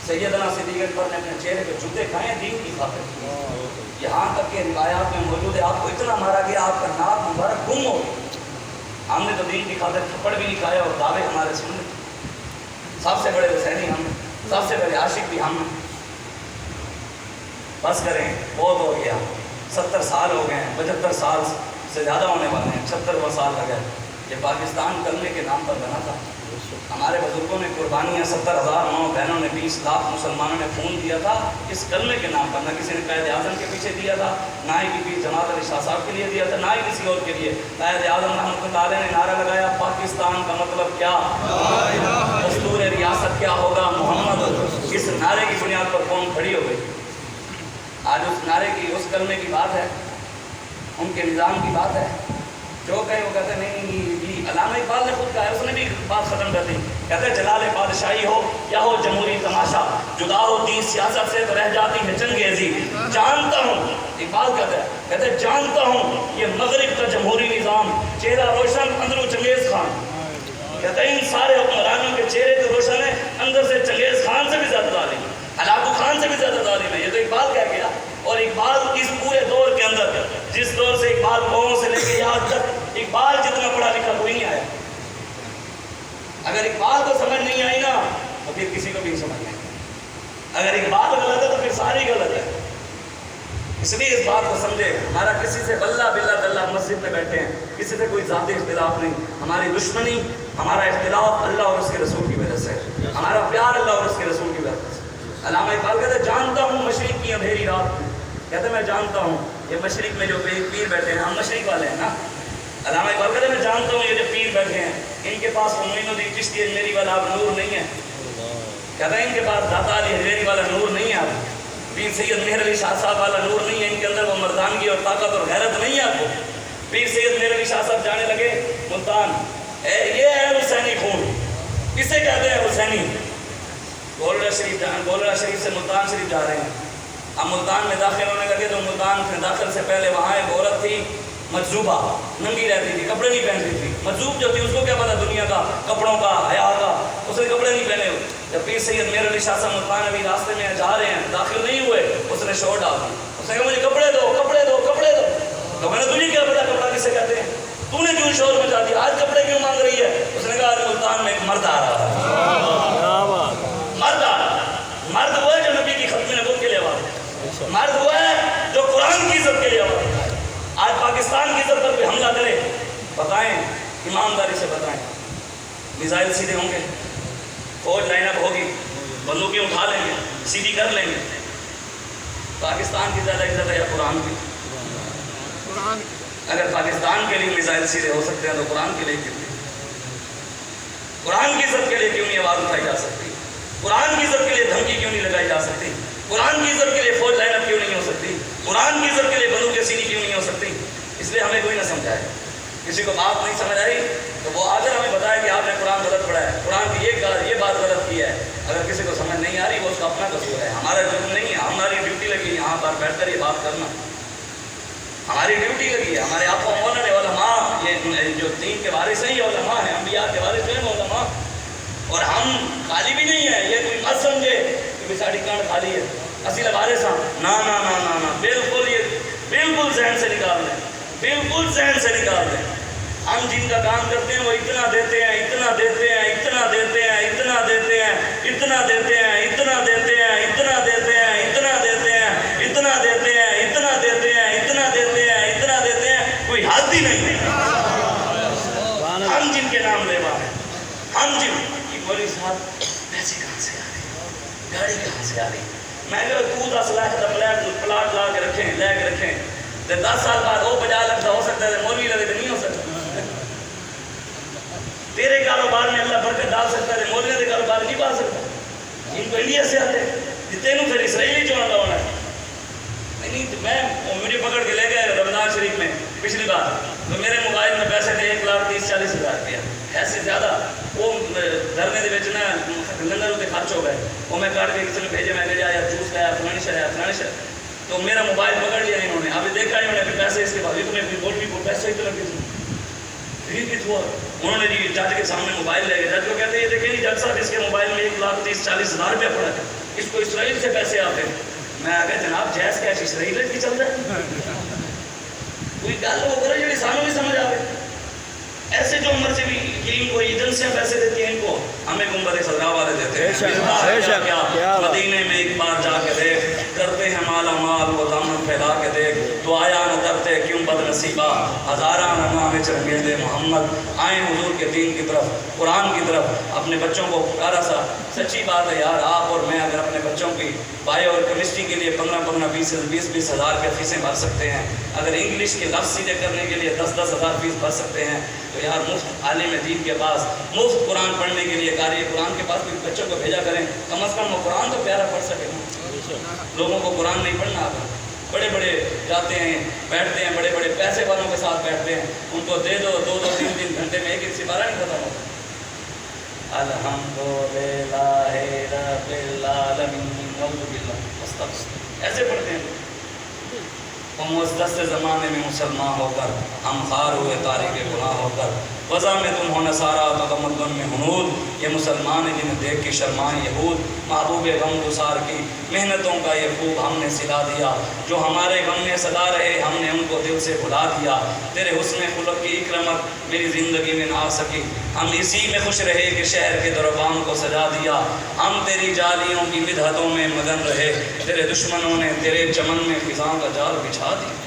سیدنا صدیق اکبر نے اپنے چہرے پہ جوتے کھائے دین کی خاطر. یہاں تک کہ روایات میں موجود ہے آپ کو اتنا مارا گیا آپ کا ناک مبارک گم ہو. ہم نے تو دین کی خاطر تھپڑ بھی نہیں کھایا اور دعوے ہمارے سننے. سب سے بڑے حسینی ہم، سب سے بڑے عاشق بھی ہم. بس کریں، بہت ہو گیا. 70 سال ہو گئے ہیں، 75 سال سے زیادہ ہونے والے ہیں. 76واں سال لگا. یہ پاکستان کلمے کے نام پر بنا تھا. ہمارے بزرگوں نے قربانیاں 70,000 ماں بہنوں نے 20 لاکھ مسلمانوں نے خون دیا تھا اس کلمے کے نام پر. نہ کسی نے قائد اعظم کے پیچھے دیا تھا، نہ ہی کسی جماعت علی شاہ صاحب کے لیے دیا تھا، نہ ہی کسی اور کے لیے. قائد اعظم رحمۃ اللہ علیہ نے نعرہ لگایا پاکستان کا مطلب کیا، دستور ریاست کیا ہوگا محمد. اس نعرے کی بنیاد پر قوم کھڑی ہو گئی. آج اس نعرے کی، اس کلمے کی بات ہے، ان کے نظام کی بات ہے. جو کہیں وہ کہتے ہیں نہیں یہ علامہ اقبال نے خود کہا ہے, اس نے بھی بات ختم کر دی. کہتے ہیں جلال بادشاہی ہو یا ہو جمہوری تماشا, جدا ہو دین سیاست سے تو رہ جاتی ہے چنگیزی. جانتا ہوں, اقبال کہتے ہیں جانتا ہوں یہ مغرب کا جمہوری نظام, چہرہ روشن اندرو چنگیز خان. کہتے ہیں ان سارے حکمرانوں کے چہرے تو روشن ہے, اندر سے چنگیز خان سے بھی زیادہ ظالم ہے, ہلاکو خان سے بھی زیادہ ظالم ہے. یہ تو اقبال کہہ گیا. اور اقبال اس پورے دور کے اندر, جس دور سے اقبال قوموں سے لے کے یہاں تک, اقبال جتنا پڑھا لکھا کوئی نہیں آیا. اگر اقبال کو سمجھ نہیں آئی نا تو پھر کسی کو بھی نہیں سمجھ نہیں. اگر اقبال غلط ہے تو پھر ساری غلط ہے. اس لیے اس بات کو سمجھے, ہمارا کسی سے بلّہ بلّہ دلّہ مسجد میں بیٹھے ہیں, کسی سے کوئی ذاتی اختلاف نہیں. ہماری دشمنی, ہمارا اختلاف اللہ اور اس کے رسول کی وجہ سے, ہمارا پیار اللہ اور اس کے رسول کی وجہ سے. علامہ اقبال کہتے ہیں جانتا ہوں مشرق کی اندھیری رات میں, کہتے ہیں میں جانتا ہوں یہ مشرق میں جو پیر بیٹھے ہیں, ہم مشرق والے ہیں نا. علامہ اقبال کہتے ہیں میں جانتا ہوں یہ جو پیر بیٹھے ہیں ان کے پاس معین الدین چشتی اجمیری والا نور نہیں ہے. کہتے ہیں ان کے پاس داتا علی حجویری والا نور نہیں ہے, آپ پیر سید مہر علی شاہ صاحب والا نور نہیں ہے, ان کے اندر وہ مردانگی اور طاقت اور غیرت نہیں ہے آپ کو. پیر سید مہر علی شاہ صاحب جانے لگے ملتان, یہ ہے حسینی خون, کسے کہتے ہیں حسینی. گولڑا شریف سے ملتان شریف جا رہے ہیں. اب ملتان میں داخل ہونے لگے تو ملتان میں داخل سے پہلے وہاں ایک عورت تھی مجذوبہ, ننگی رہتی تھی, کپڑے نہیں پہنتی تھی. مجذوب جو تھی اس کو کیا پتا دنیا کا, کپڑوں کا, حیا کا, اس نے کپڑے نہیں پہنے. جب پیر سید مہر علی شاہ صاحب ملتان ابھی راستے میں جا رہے ہیں, داخل نہیں ہوئے, اس نے شور ڈالا. اس نے کہا مجھے کپڑے دو, کپڑے دو, کپڑے دو. تو میں نے تجھے کیا پتا کپڑا کسے کہتے ہیں, تو نے کیوں شور مچا دیا, آج کپڑے کیوں مانگ رہی ہے. اس نے کہا آج ملتان میں ایک مرد آ رہا ہے. مرد آ رہا, مرد وہ ہے جو نبی کی ختم نبوت کے لیے آواز ہے, مرد وہ ہے جو قرآن کی عزت کے لیے آواز ہے. آج پاکستان کی عزت پر کوئی حملہ کرے, بتائیں, ایمانداری سے بتائیں, میزائل سیدھے ہوں گے, فوج لائن اپ ہوگی, بندوقیں اٹھا لیں گے, سیدھی کر لیں گے. پاکستان کی زیادہ عزت ہے یا قرآن کی؟ اگر پاکستان کے لیے میزائل سیدھے ہو سکتے ہیں تو قرآن کے لیے کیوں نہیں؟ قرآن کی عزت کے لیے کیوں نہیں آواز اٹھائی جا سکتی؟ قرآن کی عزت کے لیے دھمکی کیوں نہیں لگائی جا سکتی؟ قرآن کی عزت کے لیے فوج لائن اپ کیوں نہیں ہو سکتی؟ قرآن کی عزت کے لیے بندوقیں سیدھی کیوں نہیں ہو سکتی؟ اس لیے ہمیں کوئی نہ سمجھائے. کسی کو بات نہیں سمجھ آئی تو وہ آ کر ہمیں بتائے کہ آپ نے قرآن غلط پڑھا ہے, قرآن کی یہ بات غلط کی ہے. اگر کسی کو سمجھ نہیں آ رہی وہ اس کا اپنا قصور ہے, ہمارا جرم نہیں ہے. ہماری ڈیوٹی لگی یہاں پر بیٹھ کر یہ بات کرنا, ہماری ڈیوٹی لگی ہے. ہمارے آپ کو مولانا نے علماء, یہ جو دین کے وارث ہیں یہ علماء ہیں, انبیاء کے وارث جو ہیں وہ علماء. اور ہم خالی بھی نہیں ہیں, یہ کوئی مت سمجھے کہ ساڑی کان خالی ہے اصل وارث ہاں, نہ بالکل, یہ بالکل ذہن سے نکال دیں, بالکل ذہن سے نکال دیں. ہم جن کا کام کرتے ہیں وہ اتنا دیتے ہیں, اتنا دیتے ہیں, اتنا دیتے ہیں, اتنا دیتے ہیں, اتنا دیتے ہیں, اتنا دیتے ہیں, اتنا دیتے ہیں, اتنا دیتے ہیں, اتنا دیتے ہیں, اتنا دیتے ہیں, اتنا دیتے ہیں, اتنا دیتے ہیں, کوئی حد ہی نہیں. ہم جن کے نام لیوا ہیں, ہم جن کی بولی صاحب پیسے کہاں سے آ رہے, گاڑی کہاں سے آ رہی, میں کہ تو 10 لاکھ کا پلاٹ لا کے رکھیں, لے کے رکھیں, 10 سال بعد وہ 50 لاکھ کا ہو سکتا ہے, مولوی لگے تو نہیں ہو سکتا. تیرے کاروبار میں اللہ برکت ڈال سکتا ہے, مولوی کے کاروبار نہیں پا سکتا. ان کو انڈیا سے آتے تینوں پھر اسرائیلی جو آتا ہونا ہے. نہیں میں مجھے پکڑ کے لے گئے رمضان شریف میں پچھلی بار, تو میرے موبائل میں پیسے تھے 1,30,40,000 روپیہ, ایسے زیادہ. وہ دھرنے دے بیچنا لنگر ہوتے خرچ ہو گئے, وہ میں کاٹ کے کسی نے بھیجے, میں بھیجا یار جوس لایا, فلانی شہر فلانی شہر. تو میرا موبائل پکڑ لیا انہوں نے, ابھی دیکھا انہوں نے پیسے اس کے بعد تمہیں بول بھی پیسے ہی تو لگے تھے. انہوں نے جی جج کے سامنے موبائل لے گئے, جج کو کہتے ہیں یہ دیکھیں جی جج صاحب اس کے موبائل میں 1,30,40,000 روپیہ پڑا ہے, اس کو اسرائیل سے پیسے آتے ہیں. میں آ گیا جناب جیس کیش اسرائیل کی چل رہا ہے, کوئی گل وہ کرو جی سانوں بھی سمجھ آئے. ایسے جو عمر سے بھی ان کو ایجنسیاں پیسے دیتی ہیں, ان کو ہمیں گنبد خضرا والے دیتے ہیں. مدینے میں ایک بار جا کے دیکھ, کرتے ہیں مالا مال وہ دامن پھیلا کے دیکھ, تو آیا نہ کرتے کیوں بد نصیبہ, ہزارہ نام چرگیندے محمد. آئیں حضور کے دین کی طرف, قرآن کی طرف, اپنے بچوں کو پکارا سا. سچی بات ہے یار, آپ اور میں اگر اپنے بچوں کی بایو اور کیمسٹری کے لیے 15-20 ہزار کے فیسیں بھر سکتے ہیں, اگر انگلش کے لفظ سیدھے کرنے کے لیے 10 ہزار فیس بھر سکتے ہیں, تو یار مفت عالم دین کے پاس, مفت قرآن پڑھنے کے لیے قاری قرآن کے پاس بھی بچوں کو بھیجا کریں. کم از کم وہ قرآن تو پیارا پڑھ سکے نا. لوگوں کو قرآن نہیں پڑھنا آتا, بڑے بڑے جاتے ہیں بیٹھتے ہیں، بڑے بڑے پیسے والوں کے ساتھ بیٹھتے ہیں، ان کو دے دو 2-3 گھنٹے میں ایک سپارہ نہیں ختم ہوتا۔ الحمدللہ رب العالمین نعوذ باللہ استغفر، ایسے پڑھتے ہیں۔ مزدست زمانے میں مسلمان ہو کر ہم خار ہوئے تاریخ گناہ ہو کر، وضع میں تم ہو نصارہ تو تمدن میں ہنود، یہ مسلمان ہیں جنہیں دیکھ کے شرمائے یہود، محبوب غم گسار کی محنتوں کا یہ خوب ہم نے سلا دیا، جو ہمارے غم میں صدا رہے ہم نے ان کو دل سے بھلا دیا، تیرے حسن خلق کی اکرمت میری زندگی میں نہ آ سکی، ہم اسی میں خوش رہے کہ شہر کے دربان کو سجا دیا، ہم تیری جالیوں کی مدحتوں میں مگن رہے، تیرے دشمنوں نے تیرے چمن میں خزاں کا جال بچھا دیا۔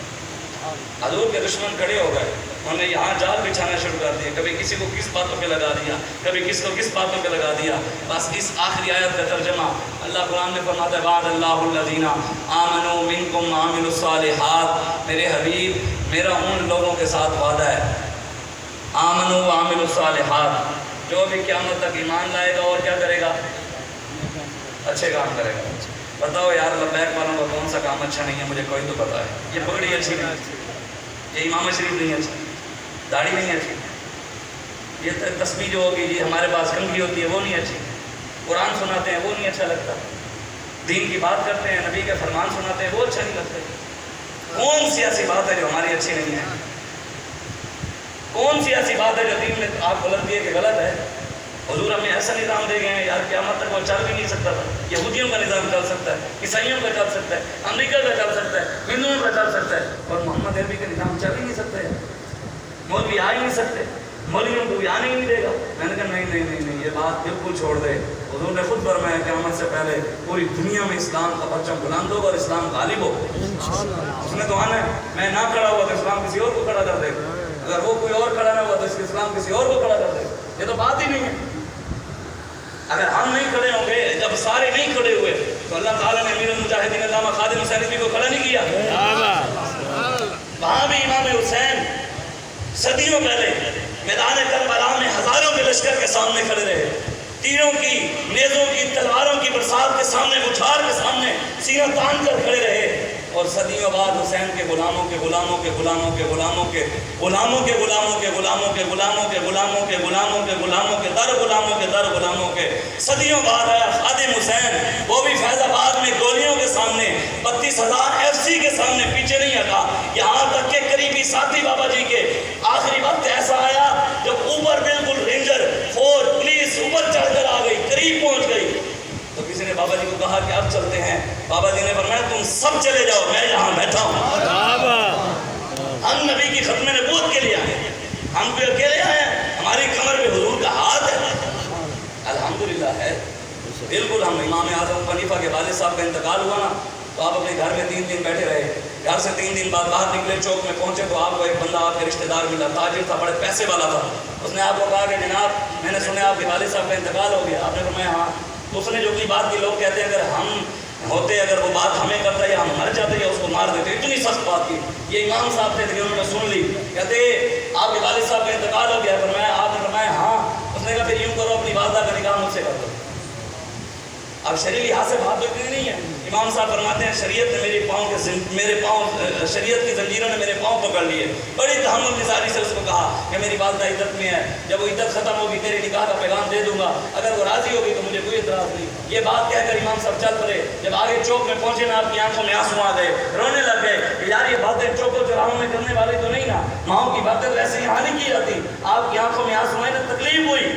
حضور کے دشمن کھڑے ہو گئے، انہوں نے یہاں جال بچھانا شروع کر دیا، کبھی کسی کو کس باتوں پہ لگا دیا، کبھی کس کو کس باتوں پہ لگا دیا۔ بس اس آخری آیت کا ترجمہ اللہ قرآن میں فرماتا ہے وعد اللہ الذین آمنوا منکم وعملوا الصالحات، میرے حبیب میرا ان لوگوں کے ساتھ وعدہ ہے، آمنوا وعملوا الصالحات، جو بھی قیامت تک ایمان لائے گا اور کیا کرے گا، اچھے کام کرے گا۔ بتاؤ یار لبیک والوں کا کون سا کام اچھا نہیں ہے، مجھے کوئی تو پتا ہے۔ یہ پگڑی اچھی نہیں، یہ امام شریف نہیں اچھی، داڑھی نہیں اچھی، یہ تسبیح جو ہوگی یہ ہمارے پاس کنگھی ہوتی ہے وہ نہیں اچھی، قرآن سناتے ہیں وہ نہیں اچھا لگتا، دین کی بات کرتے ہیں نبی کے فرمان سناتے ہیں وہ اچھا نہیں لگتے۔ کون سی ایسی بات ہے جو ہماری اچھی نہیں ہے؟ کون سی ایسی بات ہے جو دین میں آپ کو لگتی ہے کہ غلط ہے؟ حضور ہمیں ایسا نظام دے گئے ہیں یار قیامت تک وہ چل بھی نہیں سکتا تھا، یہودیوں کا نظام چل سکتا ہے، عیسائیوں کا چل سکتا ہے، امریکہ کا چل سکتا ہے، ہندوؤں کا چل سکتا ہے، اور محمد عربی کا نظام چل ہی نہیں سکتا ہے، مولوی آ ہی نہیں سکتے، مولویوں کو بھی آنے ہی نہیں دے گا۔ میں نے کہا نہیں یہ بات بالکل چھوڑ دے، حضور نے خود فرمایا قیامت سے پہلے پوری دنیا میں اسلام کا پرچم بلند ہوگا اور اسلام غالب ہو۔ اس نے تو آنا ہے، میں نہ کھڑا ہوا تو اسلام کسی اور کو کھڑا کر دے گا، اگر وہ کوئی اور کھڑا نہ ہوا تو اسلام کسی اور کو کھڑا کر دے گا، یہ تو بات ہی نہیں ہے۔ اگر ہم نہیں کھڑے ہوں گے، جب سارے نہیں کھڑے ہوئے تو اللہ تعالیٰ نے امیر المجاہدین علامہ خادم حسین نجوی کو کھڑا نہیں کیا۔ وہاں بھی امام حسین صدیوں پہلے میدان کربلا میں ہزاروں کے لشکر کے سامنے کھڑے رہے، تیروں کی، نیزوں کی، تلواروں کی برسات کے سامنے، بچھار کے سامنے سینہ تان کر کھڑے رہے، اور صدیوں بعد حسین کے غلاموں کے غلاموں کے غلاموں کے غلاموں کے غلاموں کے غلاموں کے غلاموں کے غلاموں کے غلاموں کے غلاموں کے غلاموں کے در غلاموں کے در غلاموں کے صدیوں بعد آیا خادم حسین، وہ بھی فیض آباد میں گولیوں کے سامنے 32,000 FC کے سامنے پیچھے نہیں ہٹا، یہاں تک کہ قریبی ساتھی بابا جی کے آخری وقت ایسا آیا جب اوپر بالکل رینجر فوج پولیس اوپر چڑھ کر آ گئی، قریب پہنچ گئی، تو کسی نے بابا جی کو کہا کہ اب چلتے ہیں، بابا جی نے فرمایا تم سب چلے جاؤ، میں یہاں بیٹھا ہوں۔ ہم نبی کی ختم نبوت کے لیے آئے ہیں، ہم کوئی اکیلے آئے ہیں، ہماری کمر پہ حضور کا ہاتھ ہے، الحمدللہ ہے۔ بالکل ہم امام اعظم ابو حنیفہ کے والد صاحب کا انتقال ہوا نا تو آپ اپنے گھر میں 3 دن بیٹھے رہے، گھر سے 3 دن بعد باہر نکلے، چوک میں پہنچے تو آپ کو ایک بندہ آپ کے رشتہ دار ملا، تاجر تھا، بڑے پیسے والا تھا، اس نے آپ کو کہا کہ جناب میں نے سنا آپ کے والد صاحب کا انتقال ہو گیا، آپ نے فرمایا ہاں، تو اس نے جو اپنی بات کی، لوگ کہتے ہیں اگر ہم ہوتے، اگر وہ بات ہمیں کرتا یا ہم مر جاتے یا اس کو مار دیتے، اتنی سخت بات کی، یہ امام صاحب تھے انہوں نے سن لی، کہتے آپ کے والد صاحب کا انتقال ہو گیا، فرمایا آپ نے فرمایا ہاں، اس نے کہا پھر یوں کرو اپنی والدہ کا نکاح مجھ سے کر دو۔ اب شریعت لحاظ سے بات تو اتنی نہیں ہے، امام صاحب فرماتے ہیں شریعت نے شریعت کی زنجیروں نے میرے پاؤں پکڑ لیے، بڑی تحمل مزاجی سے اس کو کہا کہ میری والدہ عدت میں ہے، جب وہ عدت ختم ہوگی تیرے نکاح کا پیغام دے دوں گا، اگر وہ راضی ہوگی تو مجھے کوئی اعتراض نہیں۔ یہ بات کہہ کر امام صاحب چل پڑے، جب آگے چوک میں پہنچے نا آپ کی آنکھوں میں آنسو آ گئے، رونے لگ گئے کہ یار یہ باتیں چوکوں چوراہوں میں کرنے والی تو نہیں نا، ماؤں کی باتیں تو ایسے یہاں نہیں کی جاتی، آپ کی آنکھوں میں آنسو آئے نا، تکلیف ہوئی،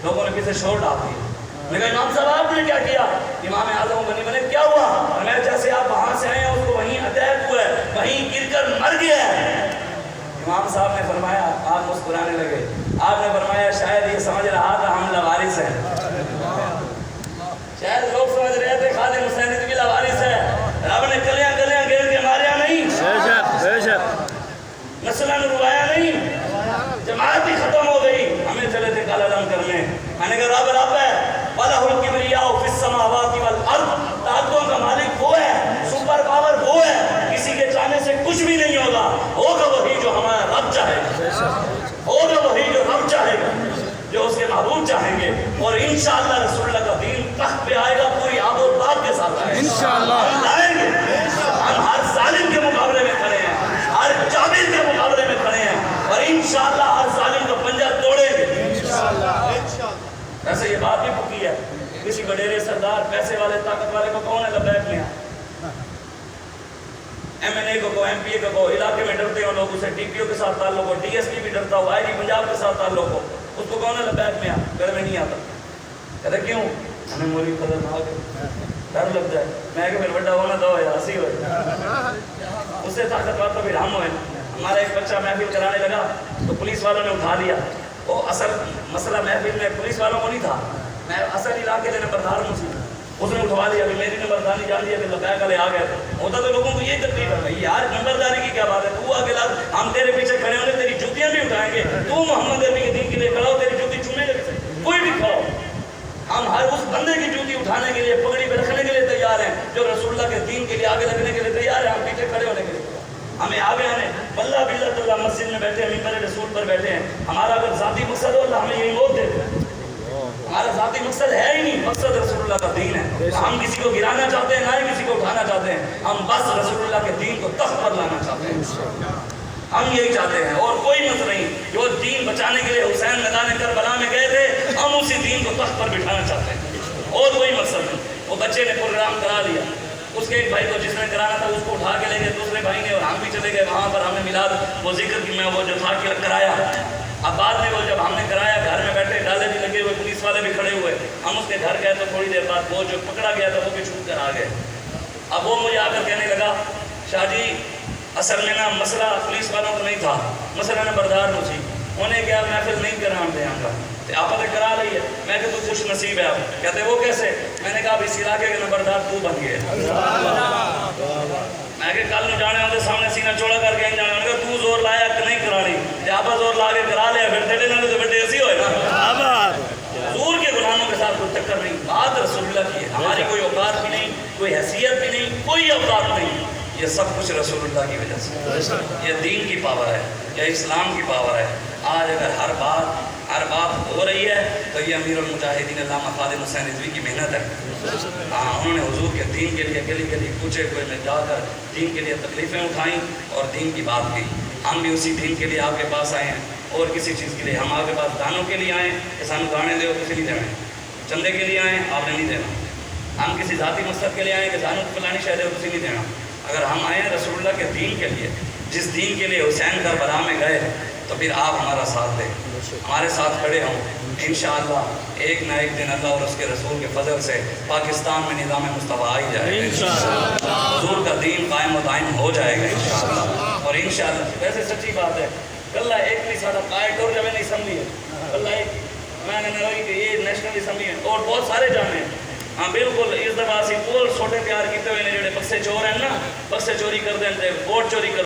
لوگوں نے پیچھے شور ڈال دیا، میں کہا امام صاحب آپ نے کیا کیا؟ امام اعظم بنی بنے کیا ہوا؟ میں جیسے آپ وہاں سے آئے ہیں اس کو وہیں اٹیک ہوا ہے، وہیں گر کر مر گیا ہے۔ امام صاحب نے فرمایا، آپ مسکرانے لگے، آپ نے فرمایا شاید یہ سمجھ رہا تھا ہم لوارث ہیں، شاید لوگ سمجھ رہے تھے خادم حسین نجوی لوارث ہے، رب نے کلیاں کلیاں گھیر کے ماریا نہیں، بے شک نسلیں روایا نہیں، جماعت ہی ختم ہو گئی، ہمیں چلے تھے کالا علم کرنے، میں نے کہا رب ہے، وَلَهُ الْكِبْرِيَاءُ فِي السَّمَاوَاتِ وَالْأَرْضِ، طاقتوں کا مالک وہ ہے، سپر پاور وہ ہے، کسی کے چاہنے سے کچھ بھی نہیں ہوگا، ہوگا وہی جو ہمارا رب چاہے گا، ہوگا وہی جو رب چاہے گا، جو اس کے محبوب چاہیں گے، اور انشاءاللہ رسول اللہ کا دین تخت پہ آئے گا، پوری آب و تاب کے ساتھ آئے گا، انشاءاللہ ہم لائیں گے، ہم ہر سال کسی بڑیرے سردار پیسے والے طاقت والے کو کون ہے لبیک میں ایم این اے کو ایم پی اے کو علاقے میں ڈرتے ہو لوگ اسے ڈی پی او کے ساتھ تعلق ہو, ڈی ایس پی بھی ڈرتا ہو, آئی جی پنجاب کے ساتھ تعلق ہو, اس کو کون ہے لبیک میں گھر میں نہیں آتا. کہتے کیوں؟ ہمیں مولی قدر نہ ہو گئے ڈر لگ جائے. میں کہ پھر بڑا ہونا دو یا ہنسی ہوئے اس سے طاقتور تو پھر ہم ہوئے. ہمارا ایک بچہ محفل کرانے لگا تو پولیس والوں نے اٹھا لیا. وہ اصل مسئلہ محفل میں پولیس والوں کو نہیں تھا, میں اصل علاقے کے نمبردار ہوں سی, اس نے اٹھوا لیا. میری نمبرداری جان دیا کہ لبیک والے آ گئے. ہوتا تو لوگوں کو یہ تکلیف ہے بھائی یار نمبرداری کی کیا بات ہے, تو آگے لگ ہم تیرے پیچھے کھڑے ہونے تیری جوتیاں بھی اٹھائیں گے. تو محمد عربی کے دین کے لیے کھڑا ہو, تیری جوتی چومے گا کوئی بھی کھڑا ہو. ہم ہر اس بندے کی جوتی اٹھانے کے لیے پگڑی پہ رکھنے کے لیے تیار ہیں جو رسول اللہ کے دین کے لیے آگے لگنے کے لیے تیار ہیں. ہم پیچھے کھڑے ہونے کے لیے ہمیں آگے آنے بلّہ بلّہ اللہ مسجد میں بیٹھے ہیں, ممبر رسول پر بیٹھے ہیں. ہمارا اگر ذاتی مقصد ہو اللہ ہمیں یہی موت دے دے. ہمارا ذاتی مقصد ہے ہی نہیں, مقصد رسول اللہ کا دین ہے. ہم کسی کو گرانا چاہتے ہیں نہ ہی کسی کو اٹھانا چاہتے ہیں, ہم بس رسول اللہ کے دین کو تخت پر لانا چاہتے ہیں. ہم یہی چاہتے ہیں اور کوئی مت نہیں. جو دین بچانے کے لیے حسین میدان کربلا میں گئے تھے ہم اسی دین کو تخت پر بٹھانا چاہتے ہیں اور کوئی مقصد نہیں. وہ بچے نے پروگرام کرا لیا, اس کے ایک بھائی کو جس نے کرانا تھا اس کو اٹھا کے لے گئے دوسرے بھائی نے, اور ہم بھی چلے گئے وہاں پر. ہمیں ملاد وہ ذکر کی میں وہ جو تھا کہ کرایا. اب بعد میں وہ جب ہم نے کرایا گھر میں بیٹھے ڈالے بھی لگے ہوئے, پولیس والے بھی کھڑے ہوئے. ہم اس کے گھر گئے تو تھوڑی دیر بعد وہ جو پکڑا گیا تھا وہ بھی چھوٹ کر آ گئے. اب وہ مجھے آ کر کہنے لگا شاہ جی اصل میں نا مسئلہ پولیس والوں کو نہیں تھا, مسئلہ نمبردار نو سی, انہیں کیا محفل نہیں کران دے ہم کا آپ نے کرا رہی ہے. میں کہ تو خوش نصیب ہے. آپ کہتے وہ کیسے؟ میں نے کہا اب اس علاقے کے نمبردار تو بن گئے. میں کہ کل نو جانے ہوتے سامنے سینہ چوڑا کر کے جانے ہونے تو زور لایا کہ نہیں کرانی, آپ زور لا کے کرا لیا پھر تیرے نالے تو بیٹے ایسی ہوئے نا. حضور کے غلاموں کے ساتھ کوئی چکر نہیں, بات رسول اللہ کی ہے. ہماری کوئی اوقات بھی نہیں, کوئی حیثیت بھی نہیں, کوئی اوقات نہیں. یہ سب کچھ رسول اللہ کی وجہ سے. یہ دین کی پاور ہے, یہ اسلام کی پاور ہے. آج اگر ہر بات ہو رہی ہے تو یہ امیر المجاہدین علامہ خادم حسین رضوی کی محنت ہے. ہاں انہوں نے حضور کے دین کے لیے گلی گلی کوچے کوئے میں جا کر دین کے لیے تکلیفیں اٹھائیں اور دین کی بات کی. ہم بھی اسی دین کے لیے آپ کے پاس آئے ہیں اور کسی چیز کے لیے. ہم آپ کے پاس گانوں کے لیے آئیں کہ سانو گانے دے, کسی نہیں دینا. چندے کے لیے آئیں آپ نے نہیں دینا. ہم کسی ذاتی مقصد کے لیے آئیں کہ سانو فلانی شاید ہے کسی نہیں دینا. اگر ہم آئے ہیں رسول اللہ کے دین کے لیے, جس دین کے لیے حسین کربلا میں گئے تو پھر آپ ہمارا ساتھ دیں, ہمارے ساتھ کھڑے ہوں. انشاءاللہ ایک نہ ایک دن اللہ اور اس کے رسول کے فضل سے پاکستان میں نظام مصطفیٰ آ ہی جائے گا. حضور کا دین قائم و دائم ہو جائے گا انشاءاللہ. اور انشاءاللہ ویسے سچی بات ہے, کل ایک نہیں سارا قائد اور جب نہیں سمجھی ہے, کل ایک میں نے کہا کہ یہ نیشنل اسمبلی ہے اور بہت سارے جانے ہیں. ہاں بالکل اس دفعہ اسی پول چھوٹے تیار کیتے ہوئے نے جڑے بکسے چور ہیں نا, بکسے چوری کر دیں, ووٹ چوری کر